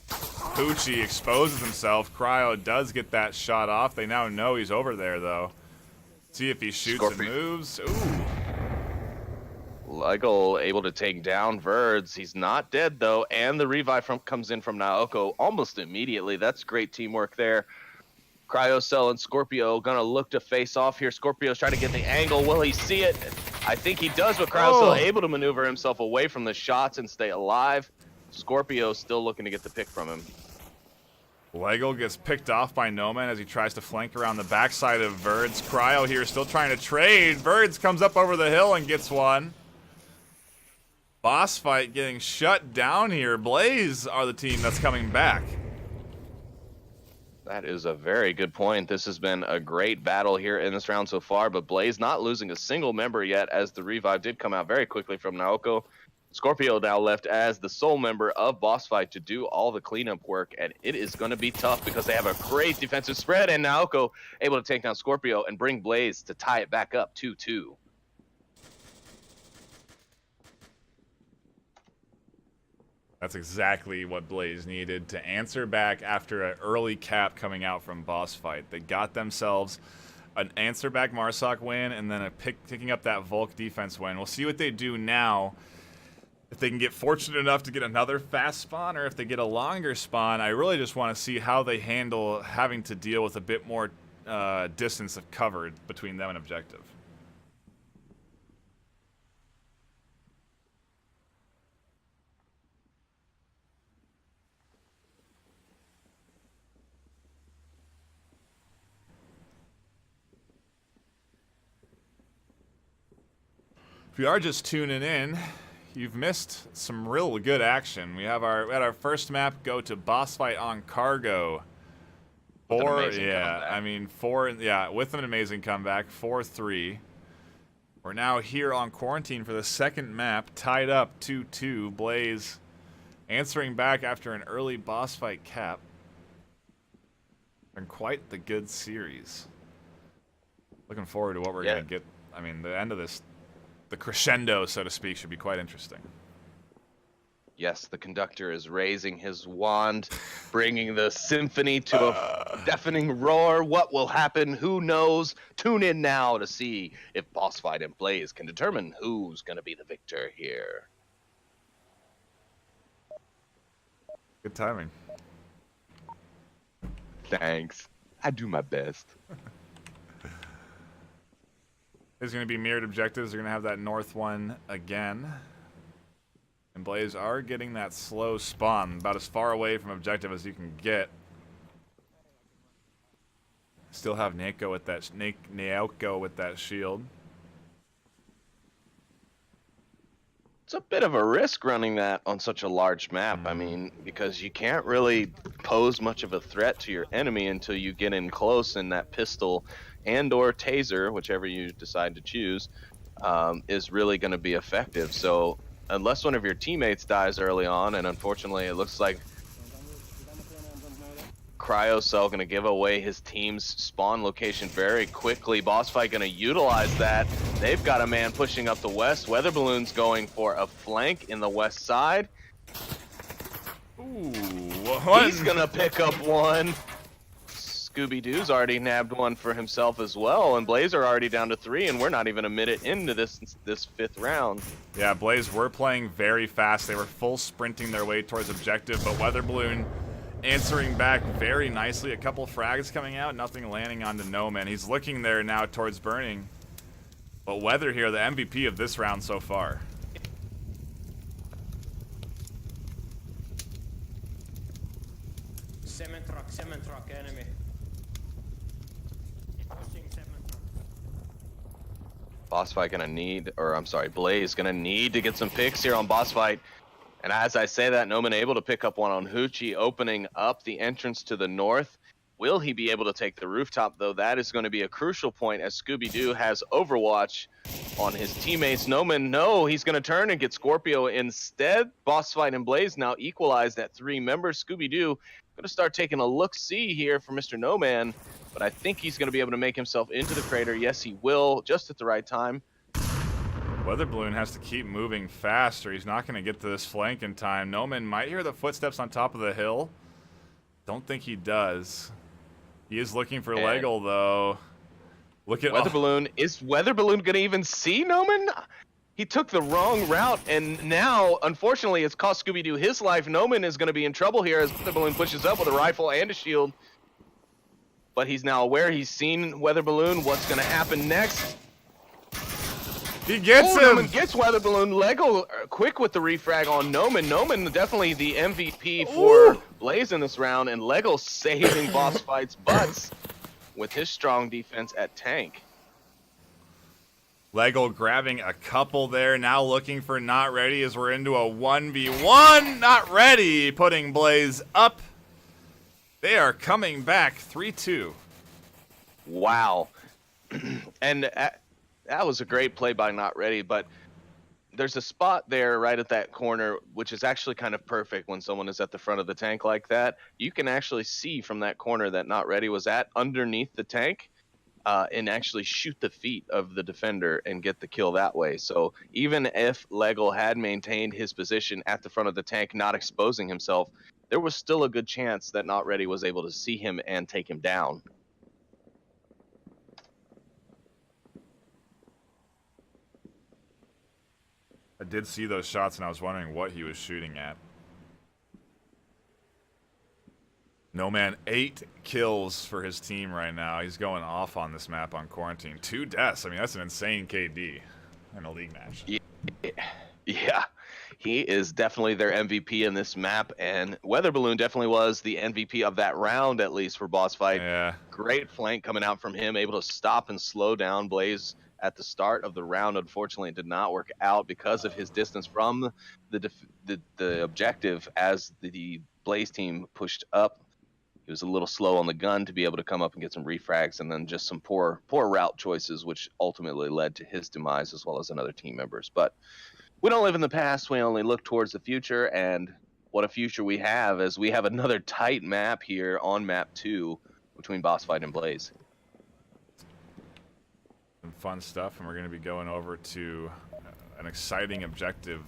Hoochie exposes himself. Cryo does get that shot off. They now know he's over there, though. See if he shoots and moves. Ooh. Lego able to take down Verds. He's not dead, though, and the revive comes in from Naoko almost immediately. That's great teamwork there. Cryocell and Scorpio gonna look to face off here. Scorpio's trying to get the angle. Will he see it? I think he does, but Cryocell able to maneuver himself away from the shots and stay alive. Scorpio still looking to get the pick from him. Lego gets picked off by Noman as he tries to flank around the backside of Verds. Cryo here still trying to trade. Verds comes up over the hill and gets one. BossFight getting shut down here. Blaze are the team that's coming back. That is a very good point. This has been a great battle here in this round so far, but Blaze not losing a single member yet as the revive did come out very quickly from Naoko. Scorpio now left as the sole member of BossFight to do all the cleanup work, and it is going to be tough because they have a great defensive spread, and Naoko able to take down Scorpio and bring Blaze to tie it back up 2-2. That's exactly what Blaze needed to answer back after an early cap coming out from BossFight. They got themselves an answer back Marsoc win and then picking up that Volk defense win. We'll see what they do now. If they can get fortunate enough to get another fast spawn or if they get a longer spawn, I really just want to see how they handle having to deal with a bit more distance of covered between them and objective. If you are just tuning in, you've missed some real good action. We had our first map go to BossFight on Cargo. With an amazing comeback, 4-3. We're now here on Quarantine for the second map, tied up 2-2. Blaze answering back after an early BossFight cap. And quite the good series. Looking forward to what we're going to get. I mean, the end of this, the crescendo, so to speak, should be quite interesting. Yes, the conductor is raising his wand, bringing the symphony to a deafening roar. What will happen? Who knows? Tune in now to see if BossFight and Blaze can determine who's going to be the victor here. Good timing. Thanks. I do my best. There's going to be mirrored objectives. They're going to have that north one again. And Blaze are getting that slow spawn, about as far away from objective as you can get. Still have Naoko with that shield. It's a bit of a risk running that on such a large map. I mean, because you can't really pose much of a threat to your enemy until you get in close, and that pistol and or taser, whichever you decide to choose, is really going to be effective. So unless one of your teammates dies early on, and unfortunately it looks like Cryocell going to give away his team's spawn location very quickly. BossFight going to utilize that. They've got a man pushing up the west. Weather Balloon's going for a flank in the west side. Ooh, He's going to pick up one. Scooby-Doo's already nabbed one for himself as well, and Blaze are already down to 3, and we're not even a minute into this 5th round. Yeah, Blaze were playing very fast. They were full sprinting their way towards objective, but Weather Balloon answering back very nicely. A couple frags coming out, nothing landing onto No Man. He's looking there now towards burning. But Weather here, the MVP of this round so far. Cement truck, enemy. Pushing cement truck. BossFight gonna need, or I'm sorry, Blaze gonna need to get some picks here on BossFight. And as I say that, Noman able to pick up one on Hoochie, opening up the entrance to the north. Will he be able to take the rooftop, though? That is going to be a crucial point, as Scooby-Doo has Overwatch on his teammates. Noman, no, he's going to turn and get Scorpio instead. BossFight and Blaze now equalized at 3 members. Scooby-Doo going to start taking a look-see here for Mr. No Man, but I think he's going to be able to make himself into the crater. Yes, he will, just at the right time. Weather Balloon has to keep moving faster. He's not going to get to this flank in time. No Man might hear the footsteps on top of the hill. Don't think he does. He is looking for Leggle, though. Look at Weather Balloon. Is Weather Balloon going to even see Noman? He took the wrong route, and now, unfortunately, it's cost Scooby-Doo his life. Noman is going to be in trouble here as Weather Balloon pushes up with a rifle and a shield. But he's now aware. He's seen Weather Balloon. What's going to happen next? He gets him! Noman gets Weather Balloon. Lego quick with the refrag on Noman. Noman definitely the MVP for Blaze in this round, and Lego saving BossFight's butts with his strong defense at tank. Lego grabbing a couple there, now looking for Not Ready as we're into a 1v1. Not Ready putting Blaze up. They are coming back 3-2. Wow. And that was a great play by Not Ready, but there's a spot there right at that corner, which is actually kind of perfect when someone is at the front of the tank like that. You can actually see from that corner that Not Ready was at underneath the tank and actually shoot the feet of the defender and get the kill that way. So even if Leggle had maintained his position at the front of the tank, not exposing himself, there was still a good chance that Not Ready was able to see him and take him down. I did see those shots, and I was wondering what he was shooting at. No Man, 8 kills for his team right now. He's going off on this map on Quarantine. 2 deaths. I mean, that's an insane KD in a league match. Yeah, he is definitely their MVP in this map, and Weather Balloon definitely was the MVP of that round, at least for BossFight. Yeah. Great flank coming out from him, able to stop and slow down Blaze at the start of the round. Unfortunately, it did not work out because of his distance from the objective as the Blaze team pushed up. He was a little slow on the gun to be able to come up and get some refrags, and then just some poor route choices, which ultimately led to his demise as well as another team members. But we don't live in the past. We only look towards the future, and what a future we have, as we have another tight map here on map 2 between BossFight and Blaze. Some fun stuff, and we're going to be going over to an exciting objective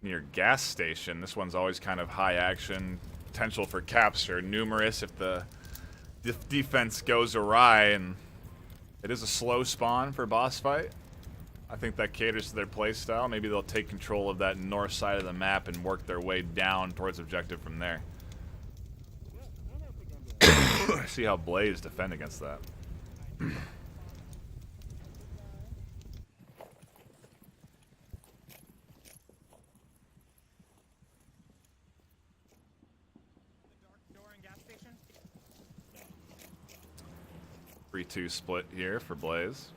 near gas station. This one's always kind of high action, potential for capture, numerous if the defense goes awry, and it is a slow spawn for BossFight. I think that caters to their play style. Maybe they'll take control of that north side of the map and work their way down towards objective from there. See how Blaze defend against that. Door and gas station. 3-2 split here for Blaze.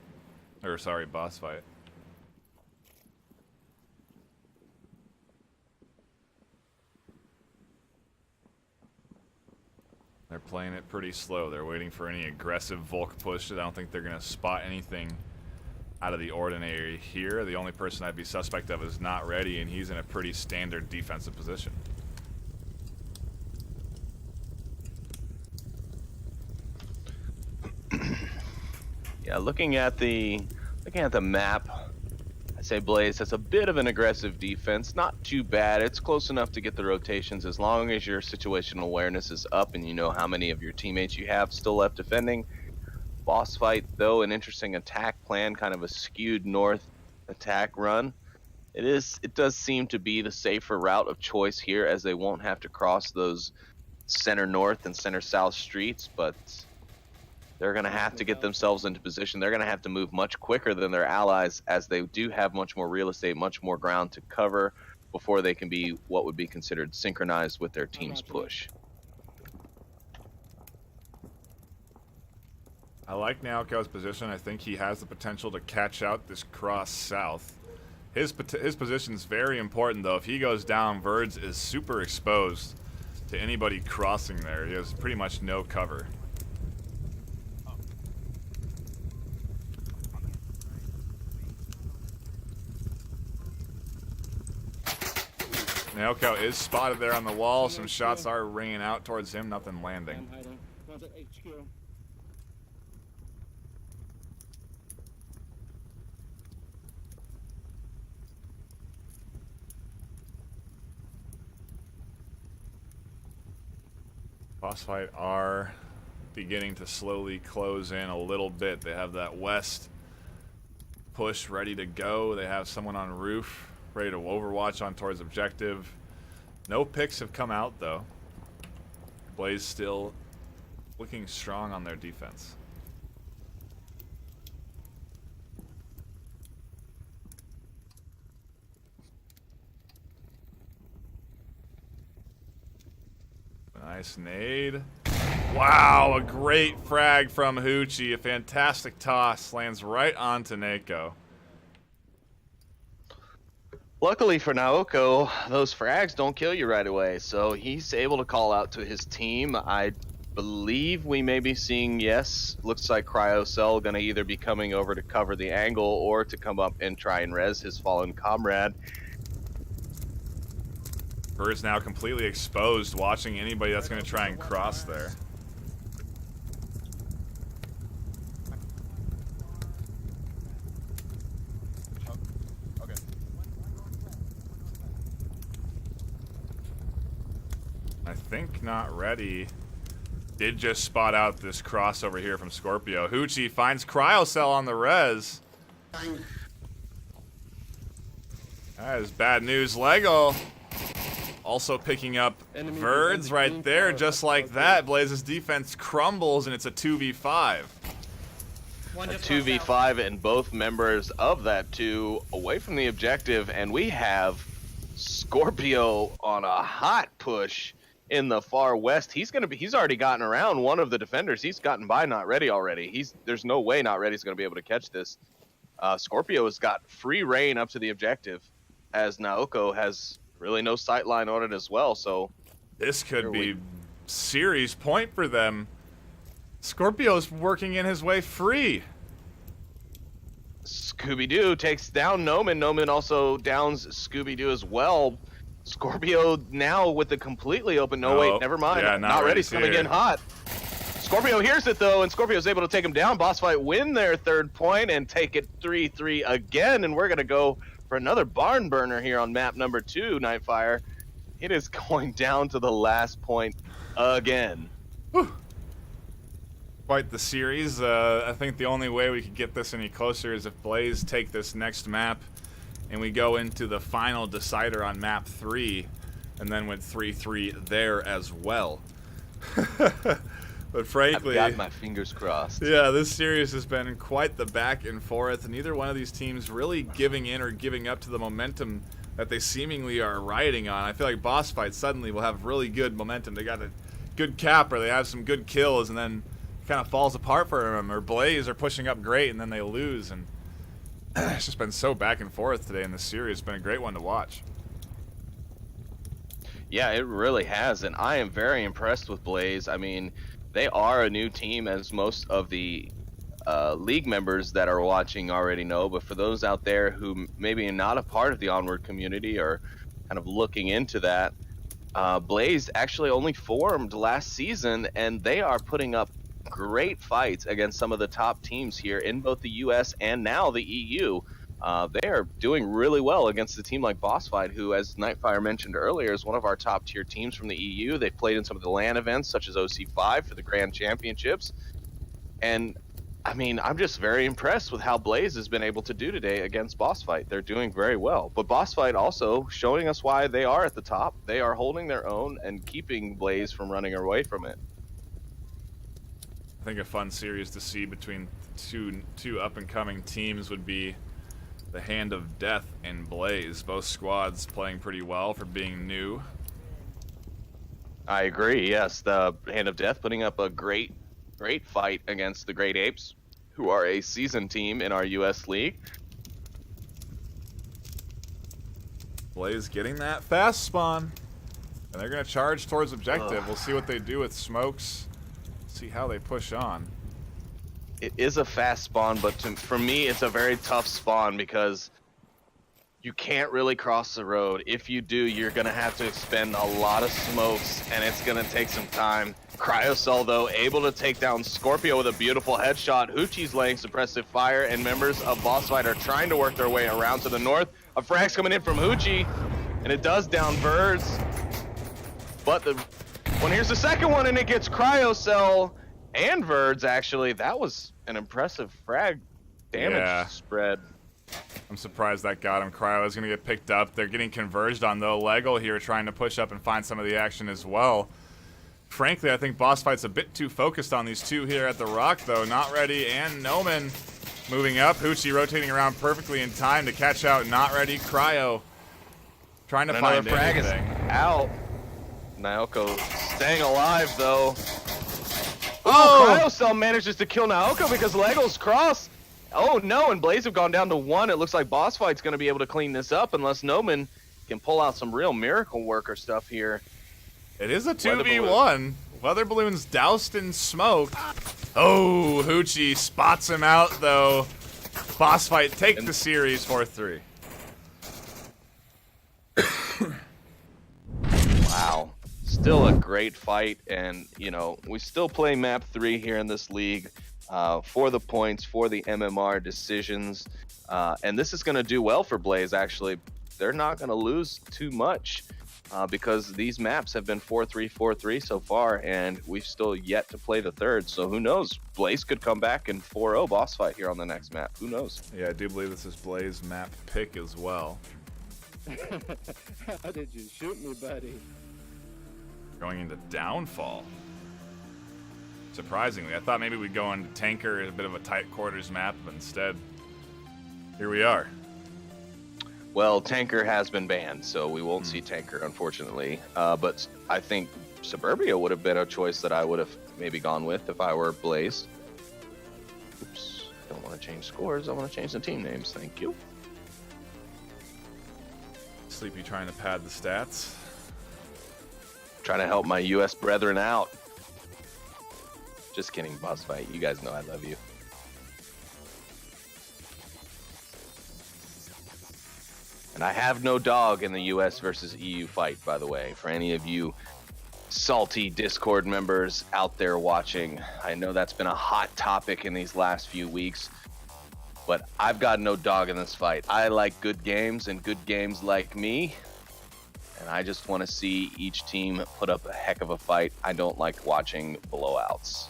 Or sorry, BossFight. They're playing it pretty slow. They're waiting for any aggressive Volk push. I don't think they're going to spot anything out of the ordinary here. The only person I'd be suspect of is not ready, and he's in a pretty standard defensive position. Yeah, looking at the map, I say Blaze has a bit of an aggressive defense. Not too bad. It's close enough to get the rotations as long as your situational awareness is up and you know how many of your teammates you have still left defending. BossFight, though, an interesting attack plan, kind of a skewed north attack run. It does seem to be the safer route of choice here, as they won't have to cross those center north and center south streets, but they're going to have to get themselves into position. They're going to have to move much quicker than their allies, as they do have much more real estate, much more ground to cover before they can be what would be considered synchronized with their team's push. I like Naoko's position. I think he has the potential to catch out this cross south. His position is very important, though. If he goes down, Verds is super exposed to anybody crossing there. He has pretty much no cover. Naoko is spotted there on the wall. Some shots are ringing out towards him. Nothing landing. BossFight are beginning to slowly close in a little bit. They have that west push ready to go. They have someone on roof ready to overwatch on towards objective. No picks have come out, though. Blaze still looking strong on their defense. Nice nade. Wow, a great frag from Hoochie. A fantastic toss. Lands right onto Naoko. Luckily for Naoko, those frags don't kill you right away, so he's able to call out to his team. I believe we may be seeing, yes, looks like Cryocell going to either be coming over to cover the angle or to come up and try and res his fallen comrade. Bird's now completely exposed, watching anybody that's going to try and cross there. Okay. I think not ready. Did just spot out this crossover here from Scorpio. Hoochie finds Cryocell on the res. That is bad news. Lego also picking up Verds right there, just like that. Blaze's defense crumbles, and it's a 2v5. A 2v5, and both members of that two away from the objective, and we have Scorpio on a hot push in the far west. He's already gotten around one of the defenders. He's gotten by Not Ready already. There's no way Not Ready's going to be able to catch this. Scorpio has got free reign up to the objective, as Naoko has really no sight line on it as well. So this could be series point for them. Scorpio's working in his way free. Scooby-Doo takes down Noman. Noman also downs Scooby-Doo as well. Scorpio now with the completely open. No, wait, never mind. Yeah, Not Ready's coming in hot. Scorpio hears it, though, and Scorpio's able to take him down. BossFight win their third point and take it 3-3 again, and we're going to go for another barn burner here on map number 2, NightFiree. It is going down to the last point again. Whew. Quite the series. I think the only way we could get this any closer is if Blaze take this next map and we go into the final decider on map 3 and then went 3-3 there as well. But frankly, I've got my fingers crossed. yeah, this series has been quite the back and forth. Neither one of these teams really giving in or giving up to the momentum that they seemingly are riding on. I feel like BossFight suddenly will have really good momentum. They got a good capper, they have some good kills, and then it kind of falls apart for them. Or Blaze are pushing up great, and then they lose. And it's just been so back and forth today in this series. It's been a great one to watch. Yeah, it really has, and I am very impressed with Blaze. I mean, they are a new team, as most of the league members that are watching already know, but for those out there who maybe are not a part of the Onward community or kind of looking into that, Blaze actually only formed last season, and they are putting up great fights against some of the top teams here in both the US and now the EU. They are doing really well against a team like BossFight, who, as NightFiree mentioned earlier, is one of our top tier teams from the EU. They've played in some of the LAN events, such as OC5 for the Grand Championships. And, I mean, I'm just very impressed with how Blaze has been able to do today against BossFight. They're doing very well. But BossFight also showing us why they are at the top. They are holding their own and keeping Blaze from running away from it. I think a fun series to see between two up-and-coming teams would be the Hand of Death and Blaze. Both squads playing pretty well for being new. I agree, yes. The Hand of Death putting up a great fight against the Great Apes, who are a seasoned team in our US League. Blaze getting that fast spawn. And they're going to charge towards objective. We'll see what they do with smokes. See how they push on. It is a fast spawn, but for me, it's a very tough spawn because you can't really cross the road. If you do, you're going to have to expend a lot of smokes, and it's going to take some time. Cryocell, though, able to take down Scorpio with a beautiful headshot. Hoochie's laying suppressive fire, and members of BossFight are trying to work their way around to the north. A frag's coming in from Hoochie, and it does down Birds. But here's the second one, and it gets Cryocell and Verds, actually. That was an impressive frag damage spread. I'm surprised that got him. Cryo is going to get picked up. They're getting converged on, though. Lego here trying to push up and find some of the action as well. Frankly, I think BossFight's a bit too focused on these two here at the Rock, though. Not Ready and Noman moving up. Hoochie rotating around perfectly in time to catch out Not Ready. Cryo trying to find frag anything. Is out. Naoko staying alive, though. Oh! Cryocell manages to kill Naoko because Lego's cross. Oh no, and Blaze have gone down to 1. It looks like BossFight's going to be able to clean this up unless Noman can pull out some real miracle worker stuff here. It is a 2v1. Weather Balloon's doused in smoke. Oh, Hoochie spots him out, though. BossFight take the series 4-3. Wow. Still a great fight, and, you know, we still play map 3 here in this league for the points, for the MMR decisions, and this is going to do well for Blaze, actually. They're not going to lose too much because these maps have been 4-3, 4-3 so far, and we've still yet to play the third, so who knows? Blaze could come back and 4-0 BossFight here on the next map. Who knows? Yeah, I do believe this is Blaze map pick as well. How did you shoot me, buddy? Going into Downfall. Surprisingly, I thought maybe we'd go into Tanker, a bit of a tight quarters map, but instead, here we are. Well, Tanker has been banned, so we won't see Tanker, unfortunately. But I think Suburbia would have been a choice that I would have maybe gone with if I were Blaze. Oops, don't want to change scores. I want to change the team names. Thank you. Sleepy trying to pad the stats. Trying to help my US brethren out. Just kidding, BossFight. You guys know I love you. And I have no dog in the US versus EU fight, by the way. For any of you salty Discord members out there watching, I know that's been a hot topic in these last few weeks, but I've got no dog in this fight. I like good games, and good games like me. And I just want to see each team put up a heck of a fight. I don't like watching blowouts.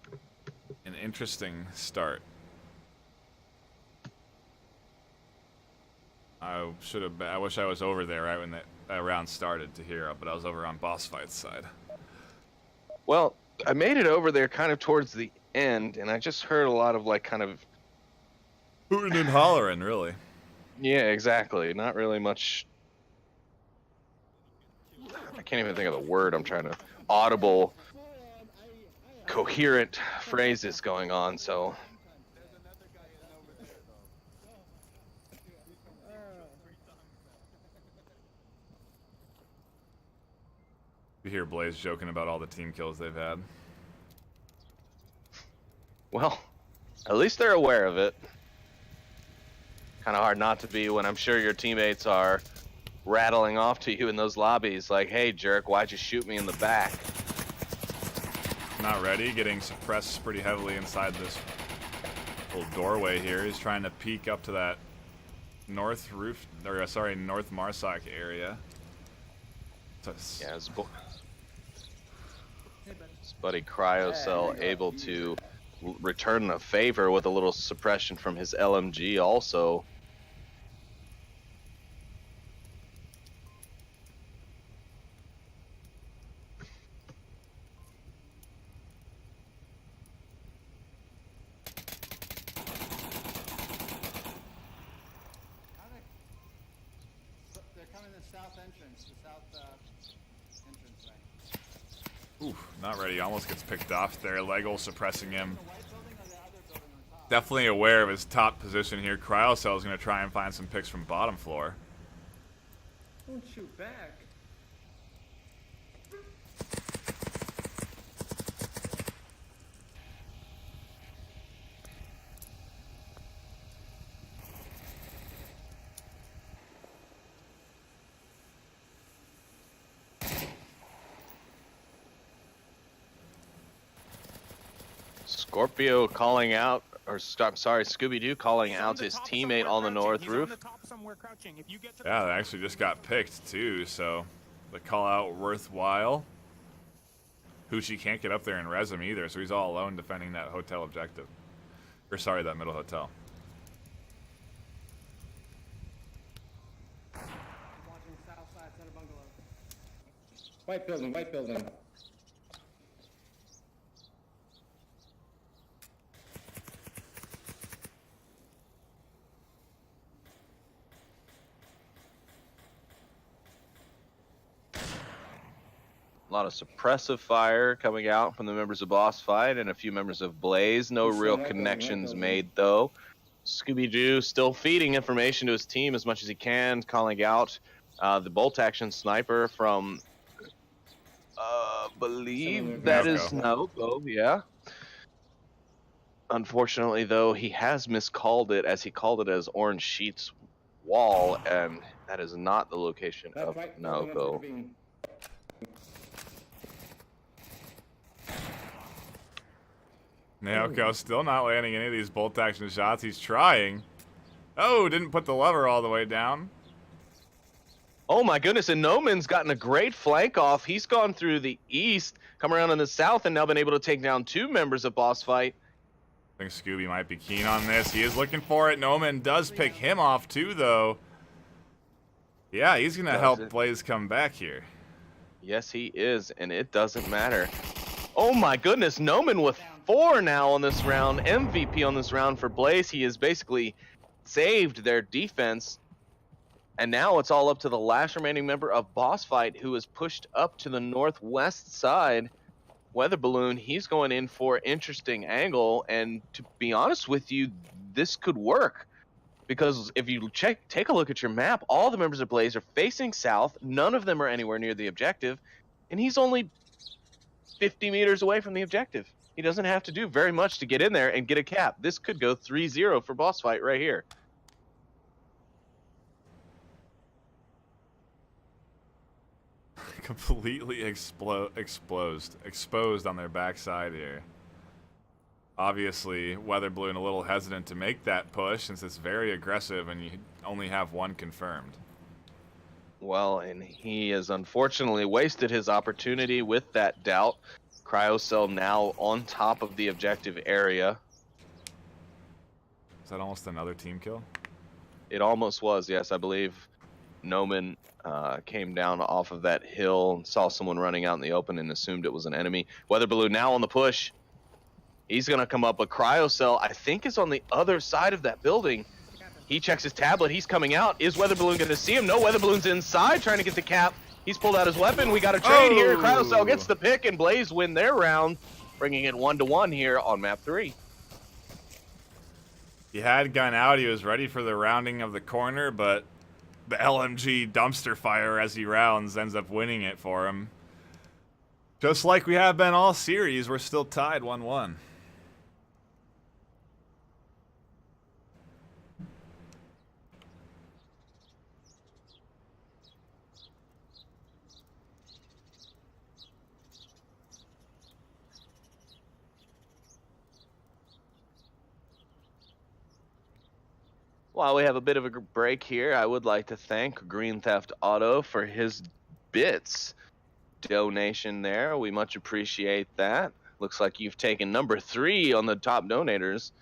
interesting start. I wish I was over there right when that round started to hear it, but I was over on BossFight's side. Well, I made it over there kind of towards the end, and I just heard a lot of like kind of Hooting and hollering, really. yeah, exactly. Not really much. I can't even think of the word I'm trying to audible, coherent phrases going on. So You hear Blaze joking about all the team kills they've had. well, at least they're aware of it. Kind of hard not to be when I'm sure your teammates are rattling off to you in those lobbies like, hey jerk, why'd you shoot me in the back? Not ready, getting suppressed pretty heavily inside this little doorway here. He's trying to peek up to that north roof, or sorry, North Marsoc area. Yeah, his buddy Cryocell able to return a favor with a little suppression from his LMG also. They're coming the south entrance, the south entrance way. Oof, not ready. Almost gets picked off there. Lego suppressing him. The white building or the other building on top? Definitely aware of his top position here. Cryocell is going to try and find some picks from bottom floor. Don't shoot back. Scorpio calling out, or sorry, Scooby-Doo calling out his teammate on the north roof. Yeah, they actually just got picked too, so the call out worthwhile. Hushi can't get up there and res him either, so he's all alone defending that hotel objective. Or sorry, that middle hotel. Watching south side center bungalow. White building, white building. A lot of suppressive fire coming out from the members of BossFight and a few members of Blaze. No real connections made though. Scooby-Doo still feeding information to his team as much as he can, calling out the bolt action sniper from believe that is Naoko, yeah. Unfortunately though, he has miscalled it as he called it as Orange Sheets Wall, and that is not the location of Naoko. Naoko still not landing any of these bolt action shots. He's trying. Oh, didn't put the lever all the way down. Oh my goodness, and Noman's gotten a great flank off. He's gone through the east, come around in the south, and now been able to take down two members of BossFight. I think Scooby might be keen on this. He is looking for it. Noman does pick him off too, though. Yeah, he's going to help Blaze come back here. Yes, he is, and it doesn't matter. Oh my goodness, Noman with 4 now on this round. MVP on this round for Blaze. He has basically saved their defense. And now it's all up to the last remaining member of BossFight, who is pushed up to the northwest side. Weather Balloon, he's going in for an interesting angle. And to be honest with you, this could work. Because if you take a look at your map, all the members of Blaze are facing south. None of them are anywhere near the objective. And he's only 50 meters away from the objective. He doesn't have to do very much to get in there and get a cap. This could go 3-0 for BossFight right here. Completely exposed on their backside here. Obviously, Weather Balloon a little hesitant to make that push since it's very aggressive and you only have one confirmed. Well, and he has unfortunately wasted his opportunity with that doubt. Cryocell now on top of the objective area. Is that almost another team kill? It almost was, yes, I believe. Noman came down off of that hill, saw someone running out in the open and assumed it was an enemy. Weather Balloon now on the push. He's going to come up. A Cryocell, I think, is on the other side of that building. He checks his tablet. He's coming out. Is Weather Balloon going to see him? No, Weather Balloon's inside trying to get the cap. He's pulled out his weapon. We got a trade here. Cryocell gets the pick, and Blaze win their round, bringing it 1-1 here on map 3. He had gun out. He was ready for the rounding of the corner, but the LMG dumpster fire as he rounds ends up winning it for him. Just like we have been all series, we're still tied 1-1. While we have a bit of a break here, I would like to thank Green Theft Auto for his bits donation there. We much appreciate that. Looks like you've taken number 3 on the top donators.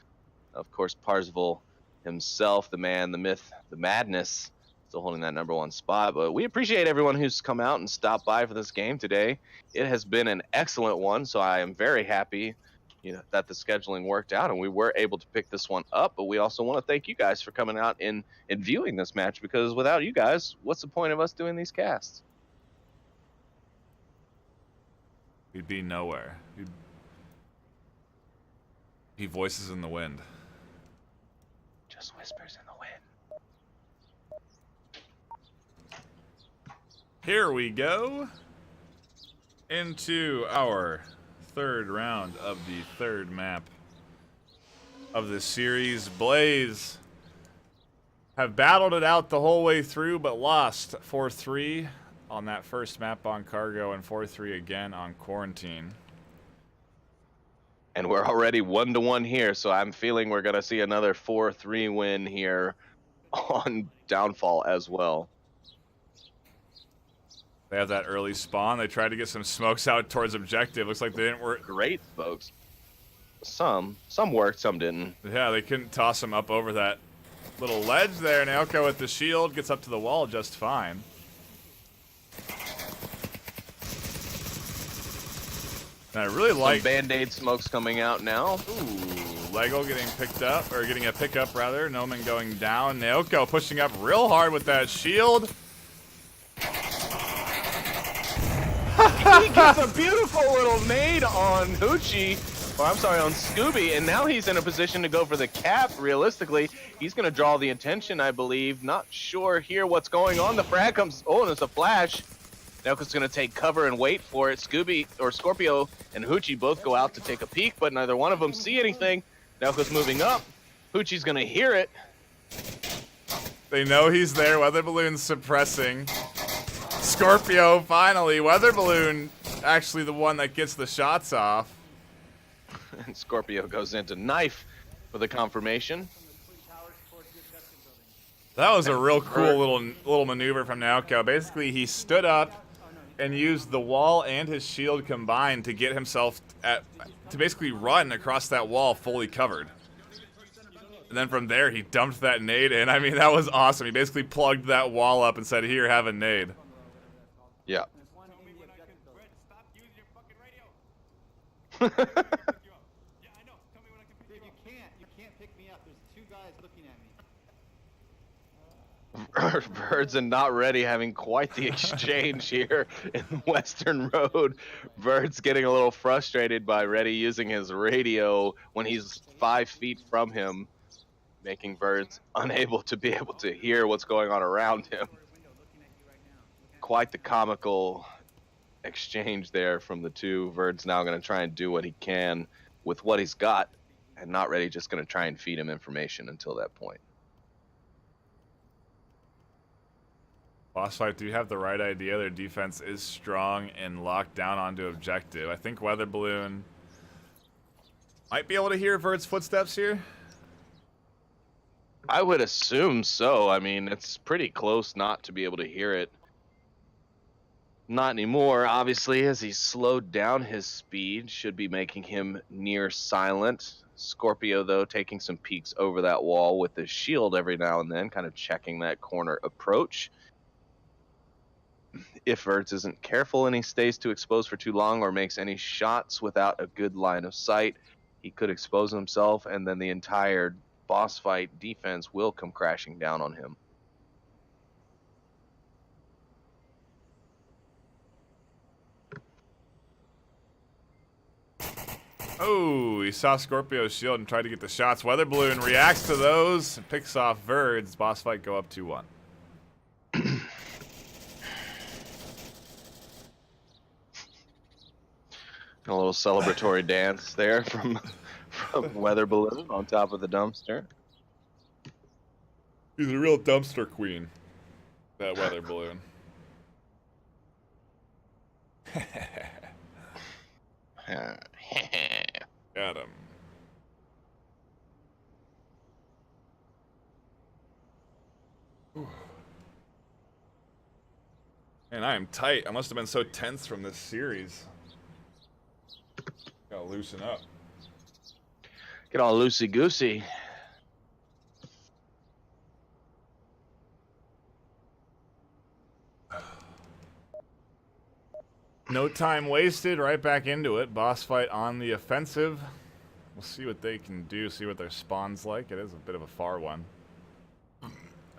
Of course, Parzival himself, the man, the myth, the madness, still holding that number 1 spot. But we appreciate everyone who's come out and stopped by for this game today. It has been an excellent one, so I am very happy that the scheduling worked out and we were able to pick this one up. But we also want to thank you guys for coming out and viewing this match, because without you guys, what's the point of us doing these casts? We'd be nowhere. He voices in the wind. Just whispers in the wind. Here we go into our third round of the third map of the series. Blaze have battled it out the whole way through, but lost 4-3 on that first map on Cargo and 4-3 again on Quarantine. And we're already 1-1 here, so I'm feeling we're going to see another 4-3 win here on Downfall as well. They have that early spawn. They tried to get some smokes out towards objective. Looks like they didn't work. Great, folks. Some worked, some didn't. Yeah, they couldn't toss him up over that little ledge there. Naoko with the shield gets up to the wall just fine. And I really like Band-Aid smokes coming out now. Ooh, Lego getting picked up, or getting a pickup rather. Noman going down. Naoko pushing up real hard with that shield. He gets a beautiful little nade on Hoochie, or I'm sorry, on Scooby, and now he's in a position to go for the cap. Realistically, he's going to draw the attention, I believe. Not sure here what's going on. The frag comes, oh, and there's a flash. Naoko's going to take cover and wait for it. Scooby, or Scorpio, and Hoochie both go out to take a peek, but neither one of them see anything. Naoko's moving up. Hoochie's going to hear it. They know he's there. Weather Balloon's suppressing. Scorpio, finally. Weather Balloon, actually the one that gets the shots off. And Scorpio goes into knife for the confirmation. That was a real cool little maneuver from Naoko. Basically, he stood up and used the wall and his shield combined to get himself to basically run across that wall fully covered. And then from there, he dumped that nade in. I mean, that was awesome. He basically plugged that wall up and said, "Here, have a nade." Yeah. Dude, you can't pick me up. There's 2 guys looking at me. Birds and Not Ready having quite the exchange here in Western Road. Bird's getting a little frustrated by Ready using his radio when he's 5 feet from him, making Birds unable to be able to hear what's going on around him. Quite the comical exchange there from the two. Bird's now going to try and do what he can with what he's got, and Not Ready just going to try and feed him information until that point. BossFight, do you have the right idea? Their defense is strong and locked down onto objective. I think Weather Balloon might be able to hear Vert's footsteps here. I would assume so. I mean, it's pretty close not to be able to hear it. Not anymore, obviously, as he's slowed down his speed, should be making him near silent. Scorpio, though, taking some peeks over that wall with his shield every now and then, kind of checking that corner approach. If Verts isn't careful and he stays too exposed for too long or makes any shots without a good line of sight, he could expose himself, and then the entire boss fight defense will come crashing down on him. Oh, he saw Scorpio's shield and tried to get the shots. Weather Balloon reacts to those and picks off Verds. Boss fight go up 2-1. A little celebratory dance there from Weather Balloon on top of the dumpster. He's a real dumpster queen, that Weather Balloon. Got him. Man, I am tight. I must have been so tense from this series. Gotta loosen up. Get all loosey-goosey. No time wasted, right back into it. Boss fight on the offensive. We'll see what they can do, see what their spawn's like. It is a bit of a far one. I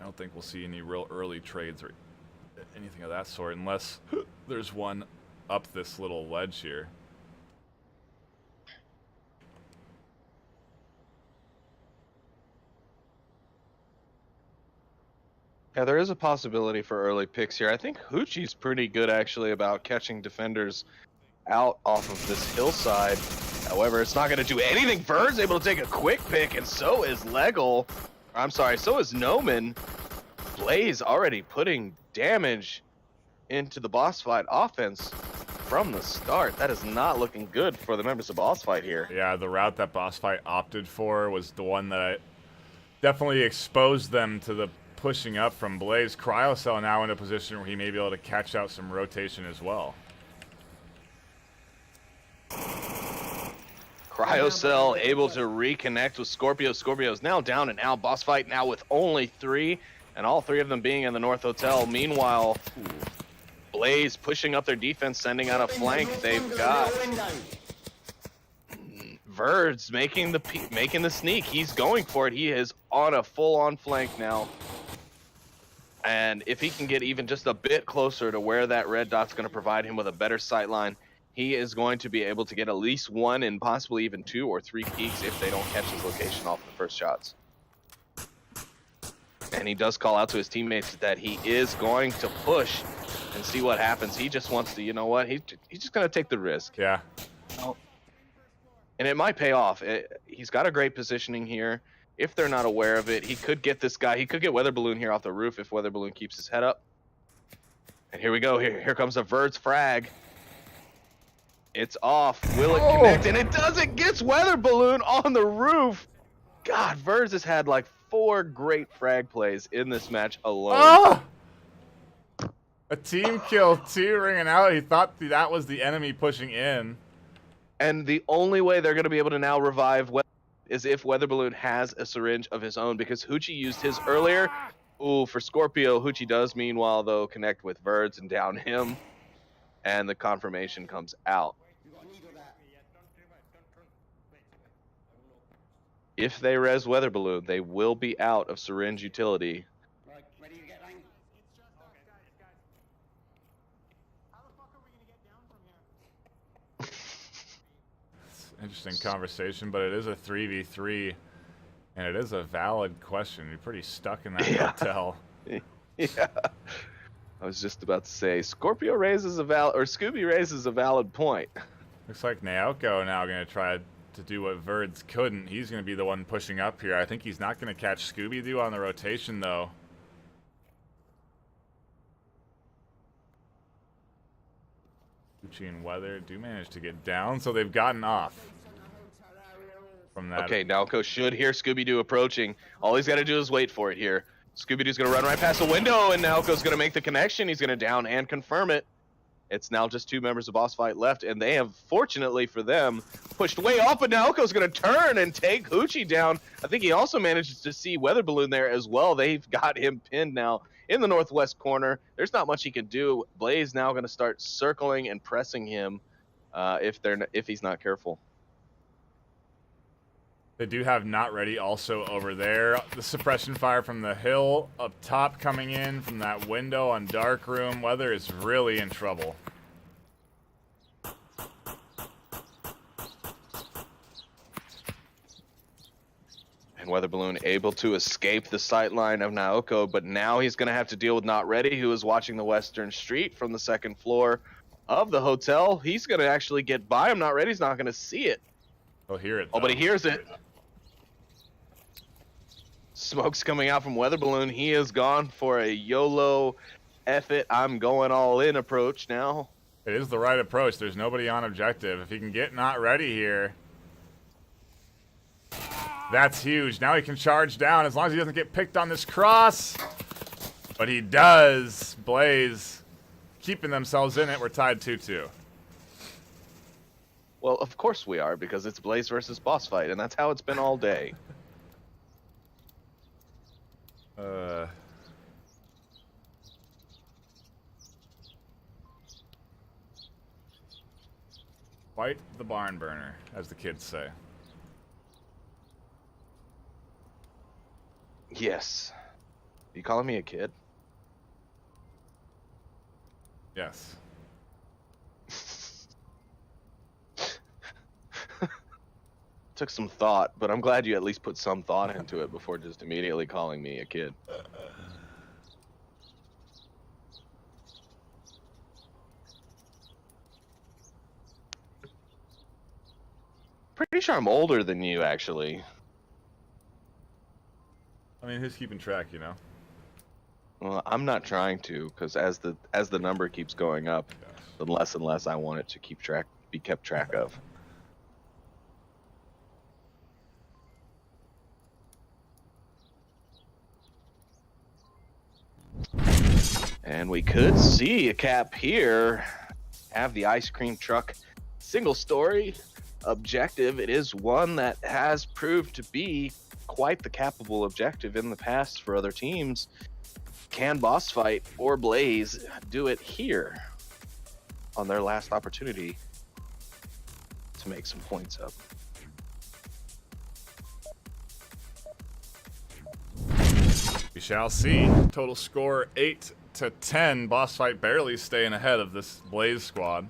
don't think we'll see any real early trades or anything of that sort, unless there's one up this little ledge here. Yeah, there is a possibility for early picks here. I think Hoochie's pretty good, actually, about catching defenders out off of this hillside. However, it's not going to do anything. Vern's able to take a quick pick, and so is Legel. I'm sorry, so is Noman. Blaze already putting damage into the boss fight offense from the start. That is not looking good for the members of boss fight here. Yeah, the route that boss fight opted for was the one that definitely exposed them to the pushing up from Blaze. Cryocell now in a position where he may be able to catch out some rotation as well. Cryocell able to reconnect with Scorpio. Scorpio's now down and out. Boss fight now with only 3, and all 3 of them being in the North Hotel. Meanwhile, Blaze pushing up their defense, sending out a flank. They've got Verds making the sneak. He's going for it. He is on a full-on flank now. And if he can get even just a bit closer to where that red dot's going to provide him with a better sight line, he is going to be able to get at least 1 and possibly even 2 or 3 peeks if they don't catch his location off the first shots. And he does call out to his teammates that he is going to push and see what happens. He just wants to, you know what, he's just going to take the risk. Yeah. And it might pay off. He's got a great positioning here. If they're not aware of it, he could get this guy. He could get Weather Balloon here off the roof if Weather Balloon keeps his head up. And here we go. Here comes a Verds frag. It's off. Will it connect? And it does. It gets Weather Balloon on the roof. God, Verds has had like 4 great frag plays in this match alone. Oh! A team kill, 2 ringing out. He thought that was the enemy pushing in. And the only way they're going to be able to now revive is if Weather Balloon has a syringe of his own, because Hoochie used his earlier. Ooh, for Scorpio, Hoochie does meanwhile, though, connect with Verds and down him. And the confirmation comes out. If they res Weather Balloon, they will be out of syringe utility. Right, ready to get line? How the fuck are we gonna get down from here? Interesting conversation, but it is a 3v3, and it is a valid question. You're pretty stuck in that hotel. Yeah. I was just about to say, Scorpio raises a Scooby raises a valid point. Looks like Naoko now going to try to do what Verds couldn't. He's going to be the one pushing up here. I think he's not going to catch Scooby-Doo on the rotation, though. Gucci and Weather do manage to get down, so they've gotten off from that. Okay, Naoko should hear Scooby-Doo approaching. All he's got to do is wait for it here. Scooby-Doo's going to run right past the window, and Naoko's going to make the connection. He's going to down and confirm it. It's now just 2 members of BossFight left, and they have, fortunately for them, pushed way up, and now Elko's going to turn and take Hoochie down. I think he also manages to see Weather Balloon there as well. They've got him pinned now in the northwest corner. There's not much he can do. Blaze now going to start circling and pressing him if he's not careful. They do have Not Ready also over there. The suppression fire from the hill up top coming in from that window on Dark Room. Weather is really in trouble. And Weather Balloon able to escape the sight line of Naoko, but now he's going to have to deal with Not Ready, who is watching the western street from the 2nd floor of the hotel. He's going to actually get by him. Not Ready's not going to see it. He'll hear it, Oh, though. but he hears it. Smoke's coming out from Weather Balloon. He is gone for a YOLO, F it, I'm going all in approach now. It is the right approach. There's nobody on objective. If he can get Not Ready here, that's huge. Now he can charge down as long as he doesn't get picked on this cross. But he does. Blaze keeping themselves in it. We're tied 2-2. Well, of course we are, because it's Blaze versus BossFight, and that's how it's been all day. Fight the barn burner, as the kids say. Yes. You calling me a kid? Yes. Took some thought, but I'm glad you at least put some thought into it before just immediately calling me a kid. Pretty sure I'm older than you, actually. I mean, who's keeping track, you know? Well, I'm not trying to, because as the number keeps going up, the less and less I want it to be kept track of. And we could see a cap here have the ice cream truck single story objective. It is one that has proved to be quite the capable objective in the past for other teams. Can BossFight or Blaze do it here on their last opportunity to make some points up? We shall see. Total score 8-10. BossFight barely staying ahead of this Blaze squad.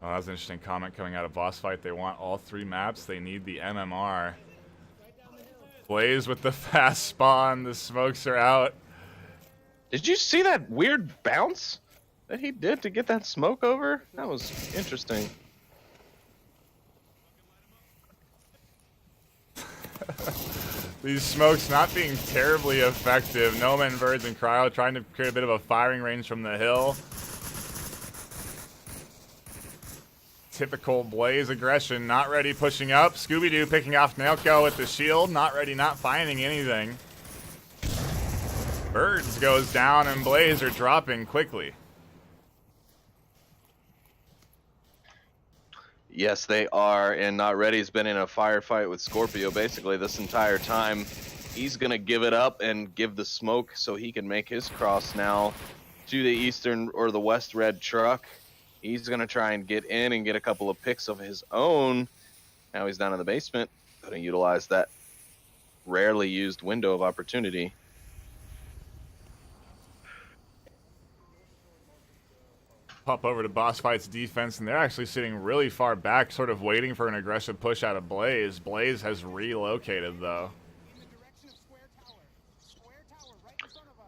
Oh, that was an interesting comment coming out of BossFight. They want all 3 maps. They need the MMR. Blaze with the fast spawn. The smokes are out. Did you see that weird bounce that he did to get that smoke over? That was interesting. These smokes not being terribly effective. Noman, Birds, and Cryo trying to create a bit of a firing range from the hill. Typical Blaze aggression. Not Ready pushing up. Scooby-Doo picking off Naoko with the shield. Not Ready not finding anything. Birds goes down and Blaze are dropping quickly. Yes, they are, and Not Ready's been in a firefight with Scorpio basically this entire time. He's going to give it up and give the smoke so he can make his cross now to the eastern or the west red truck. He's going to try and get in and get a couple of picks of his own. Now he's down in the basement. Going to utilize that rarely used window of opportunity. Pop over to BossFight's defense, and they're actually sitting really far back, sort of waiting for an aggressive push out of Blaze. Blaze has relocated, though.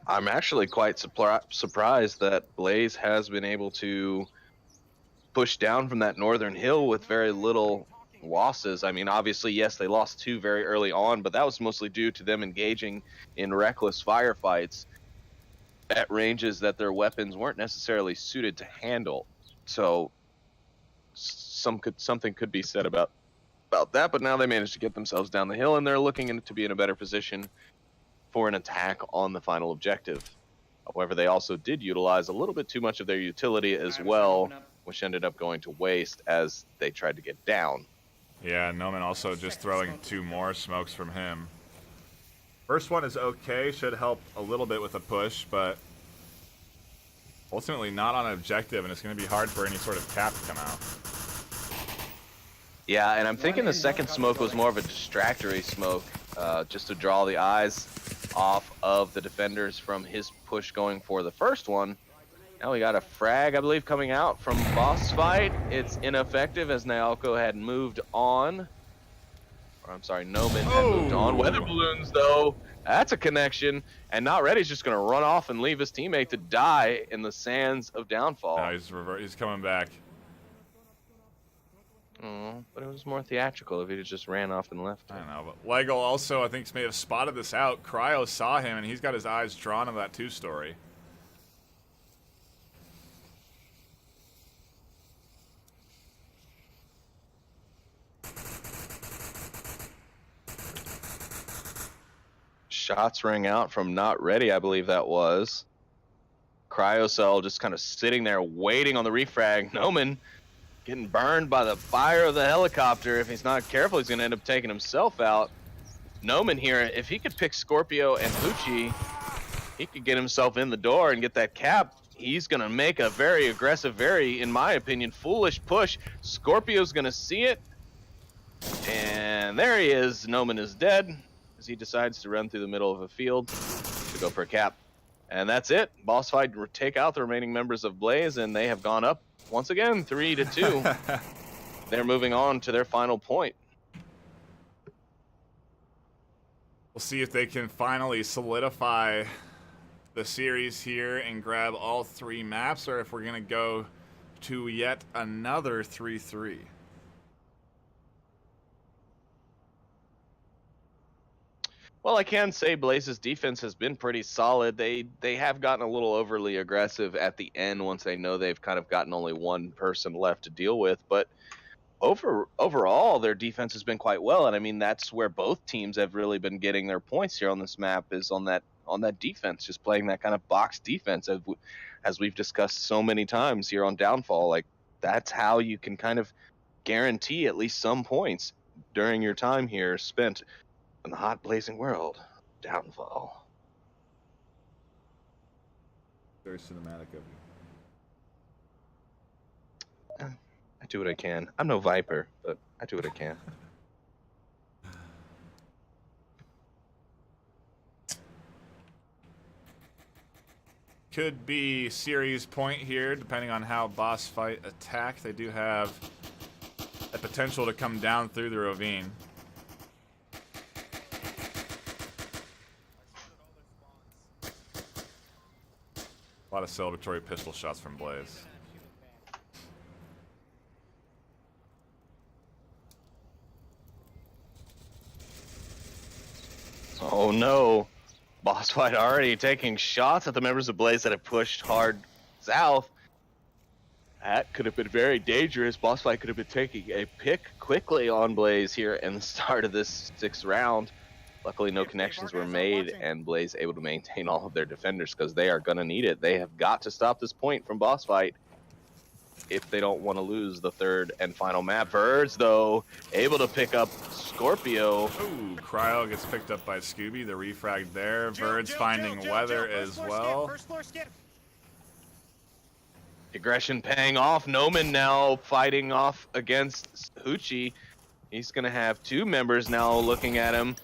I'm actually quite surprised that Blaze has been able to push down from that northern hill with very little losses. I mean, obviously, yes, they lost 2 very early on, but that was mostly due to them engaging in reckless firefights at ranges that their weapons weren't necessarily suited to handle. So something could be said about about that, but now they managed to get themselves down the hill, and they're looking to be in a better position for an attack on the final objective. However, they also did utilize a little bit too much of their utility as well, which ended up going to waste as they tried to get down. Yeah, Noman also just throwing 2 more smokes from him. First one is okay, should help a little bit with a push, but ultimately not on objective, and it's going to be hard for any sort of cap to come out. Yeah, and I'm thinking the second smoke was more of a distractory smoke, just to draw the eyes off of the defenders from his push going for the first one. Now we got a frag, I believe, coming out from BossFight. It's ineffective as Naoko had moved on. Or I'm sorry, Noman had moved on. Weather balloons, though, that's a connection. And Not Ready's just going to run off and leave his teammate to die in the sands of downfall. No, he's coming back. But it was more theatrical if he just ran off and left. I don't know, but Lego also, I think, may have spotted this out. Cryo saw him, and he's got his eyes drawn on that 2-story. Shots rang out from Not Ready, I believe that was. Cryocell just kind of sitting there waiting on the refrag. Noman getting burned by the fire of the helicopter. If he's not careful, he's going to end up taking himself out. Noman here, if he could pick Scorpio and Hoochie, he could get himself in the door and get that cap. He's going to make a very aggressive, very, in my opinion, foolish push. Scorpio's going to see it. And there he is. Noman is dead as he decides to run through the middle of a field to go for a cap. And that's it. BossFight take out the remaining members of Blaze, and they have gone up once again, 3-2. They're moving on to their final point. We'll see if they can finally solidify the series here and grab all 3 maps, or if we're going to go to yet another 3-3. Well, I can say Blaze's defense has been pretty solid. They have gotten a little overly aggressive at the end once they know they've kind of gotten only one person left to deal with. But overall, their defense has been quite well. And I mean, that's where both teams have really been getting their points here on this map, is on that defense, just playing that kind of box defense, as we've discussed so many times here on Downfall. Like, that's how you can kind of guarantee at least some points during your time here spent in the hot blazing world, Downfall. Very cinematic of you. I do what I can. I'm no Viper, but I do what I can. Could be series point here, depending on how BossFight attack. They do have a potential to come down through the ravine. A lot of celebratory pistol shots from Blaze. Oh no. BossFight already taking shots at the members of Blaze that have pushed hard south. That could have been very dangerous. BossFight could have been taking a pick quickly on Blaze here in the start of this 6th round. Luckily, no connections were made, and Blaze able to maintain all of their defenders, because they are going to need it. They have got to stop this point from BossFight if they don't want to lose the 3rd and final map. Birds, though, able to pick up Scorpio. Ooh, Cryo gets picked up by Scooby. The refrag there. Birds finding weather as well. Aggression paying off. Noman now fighting off against Hoochie. He's going to have 2 members now looking at him.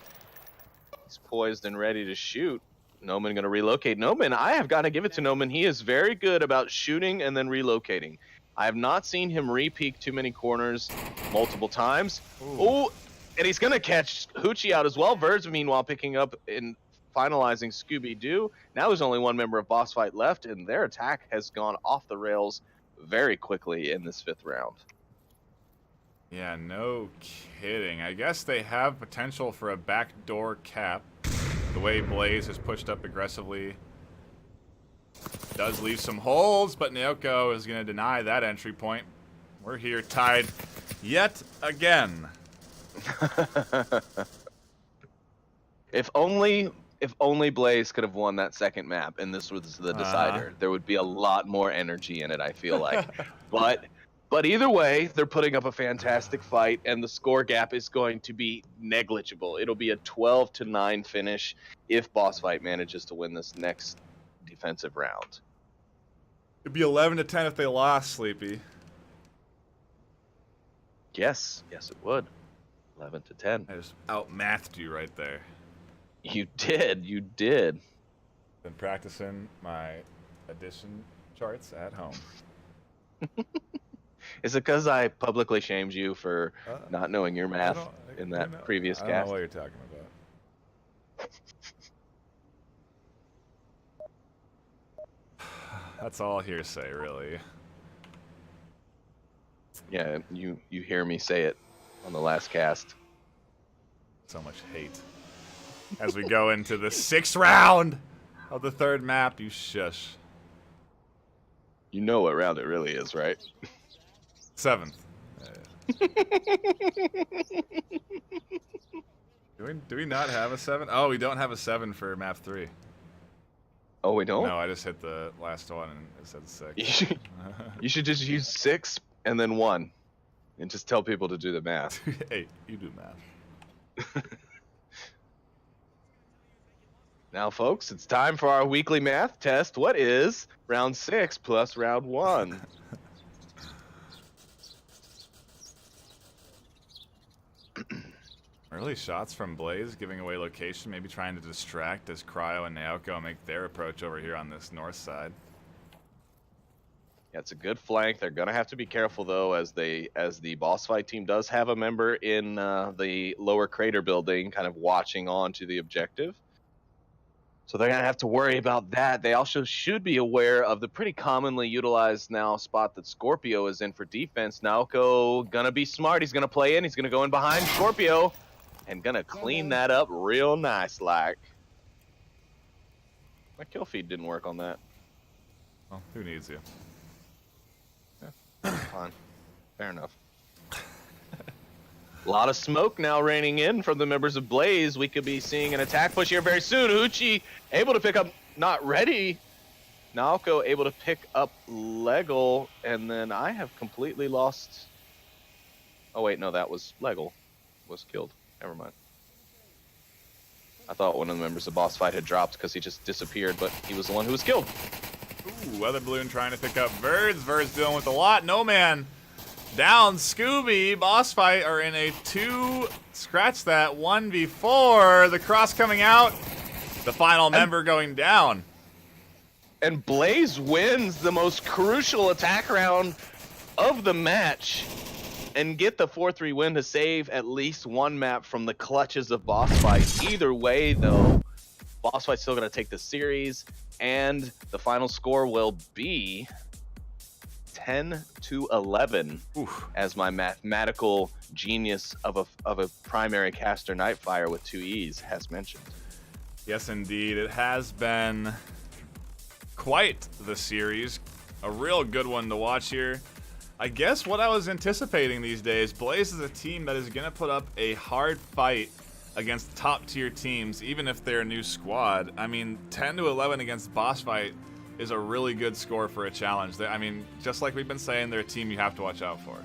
He's poised and ready to shoot. Noman going to relocate. Noman, I have got to give it to Noman. He is very good about shooting and then relocating. I have not seen him re-peek too many corners multiple times. Ooh, and he's going to catch Hoochie out as well. Verds, meanwhile, picking up and finalizing Scooby-Doo. Now there's only 1 member of BossFight left, and their attack has gone off the rails very quickly in this 5th round. Yeah, no kidding. I guess they have potential for a backdoor cap. The way Blaze has pushed up aggressively does leave some holes, but Naoko is going to deny that entry point. We're here tied yet again. If only Blaze could have won that second map and this was the decider, there would be a lot more energy in it, I feel like. But either way, they're putting up a fantastic fight, and the score gap is going to be negligible. It'll be a 12-9 finish if BossFight manages to win this next defensive round. It'd be 11-10 if they lost, Sleepy. Yes, it would. 11-10. I just outmathed you right there. You did. Been practicing my addition charts at home. Is it because I publicly shamed you for not knowing your math in that previous I cast? don't know what you're talking about. That's all hearsay, really. Yeah, you hear me say it on the last cast. So much hate. As we go into the 6th round of the 3rd map, you shush. You know what round it really is, right? 7th. Do we not have a 7? Oh, we don't have a 7 for map 3. Oh, we don't? No, I just hit the last one and it said 6. You should just use 6 and then 1 and just tell people to do the math. Hey, you do math. Now, folks, it's time for our weekly math test. What is round 6 plus round 1? Early shots from Blaze, giving away location, maybe trying to distract as Cryo and Naoko make their approach over here on this north side. Yeah, it's a good flank. They're gonna have to be careful though, as the BossFight team does have a member in the lower crater building, kind of watching on to the objective. So they're gonna have to worry about that. They also should be aware of the pretty commonly utilized now spot that Scorpio is in for defense. Naoko gonna be smart. He's gonna play in. He's gonna go in behind Scorpio and gonna clean that up real nice like. My kill feed didn't work on that. Well, who needs you? Fine. Fair enough. A lot of smoke now raining in from the members of Blaze. We could be seeing an attack push here very soon. Uchi able to pick up, not ready. Naoko able to pick up Legal, and then I have completely lost. Oh wait, no, that was Legal was killed. Never mind. I thought one of the members of BossFight had dropped because he just disappeared, but he was the one who was killed. Ooh, Weather Balloon trying to pick up Verds. Verds dealing with a lot. No man down. Scooby, BossFight are in a 2, scratch that, 1v4. The cross coming out. The final member going down. And Blaze wins the most crucial attack round of the match and get the 4-3 win to save at least one map from the clutches of BossFight. Either way, though, BossFight's still going to take the series, and the final score will be 10-11. Oof. As my mathematical genius of a primary caster NightFiree with 2 E's has mentioned. Yes, indeed. It has been quite the series. A real good one to watch here. I guess what I was anticipating these days, Blaze is a team that is going to put up a hard fight against top-tier teams, even if they're a new squad. I mean, 10-11 against BossFight is a really good score for a challenge. I mean, just like we've been saying, they're a team you have to watch out for.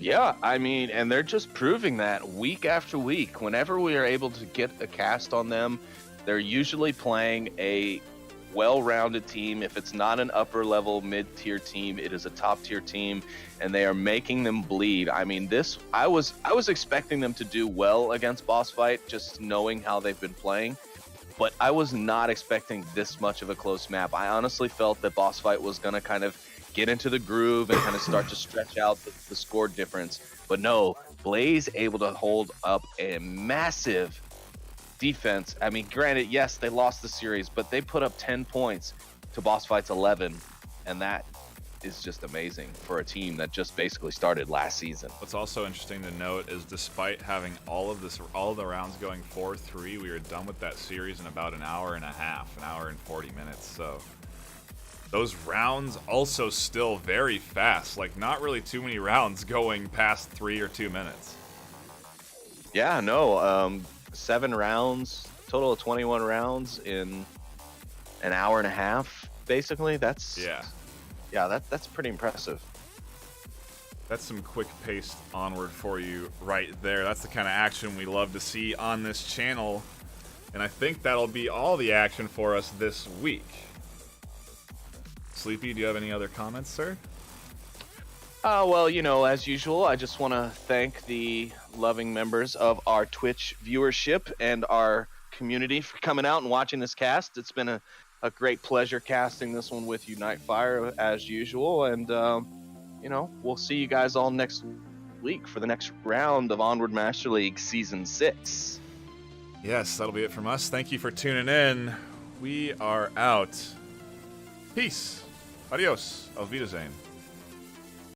Yeah, I mean, and they're just proving that week after week. Whenever we are able to get a cast on them, they're usually playing a well-rounded team. If it's not an upper-level, mid-tier team, it is a top-tier team, and they are making them bleed. I mean, I was expecting them to do well against BossFight, just knowing how they've been playing, but I was not expecting this much of a close map. I honestly felt that BossFight was going to kind of get into the groove and kind of start to stretch out the score difference. But no, Blaze able to hold up a massive defense. I mean, granted, yes, they lost the series, but they put up 10 points to BossFight's 11, and that is just amazing for a team that just basically started last season. What's also interesting to note is despite having all of the rounds going 4-3, we were done with that series in about an hour and a half, an hour and 40 minutes. So those rounds also still very fast. Like, not really too many rounds going past 3 or 2 minutes. Yeah, no. 7 rounds, total of 21 rounds in an hour and a half, basically. That's that's pretty impressive. That's some quick-paced Onward for you right there. That's the kind of action we love to see on this channel. And I think that'll be all the action for us this week. Sleepy, do you have any other comments, sir? Well, you know, as usual, I just want to thank the loving members of our Twitch viewership and our community for coming out and watching this cast. It's been a great pleasure casting this one with you, NightFiree, as usual. And, you know, we'll see you guys all next week for the next round of Onward Master League Season 6. Yes, that'll be it from us. Thank you for tuning in. We are out. Peace. Adios. Auf Wiedersehen.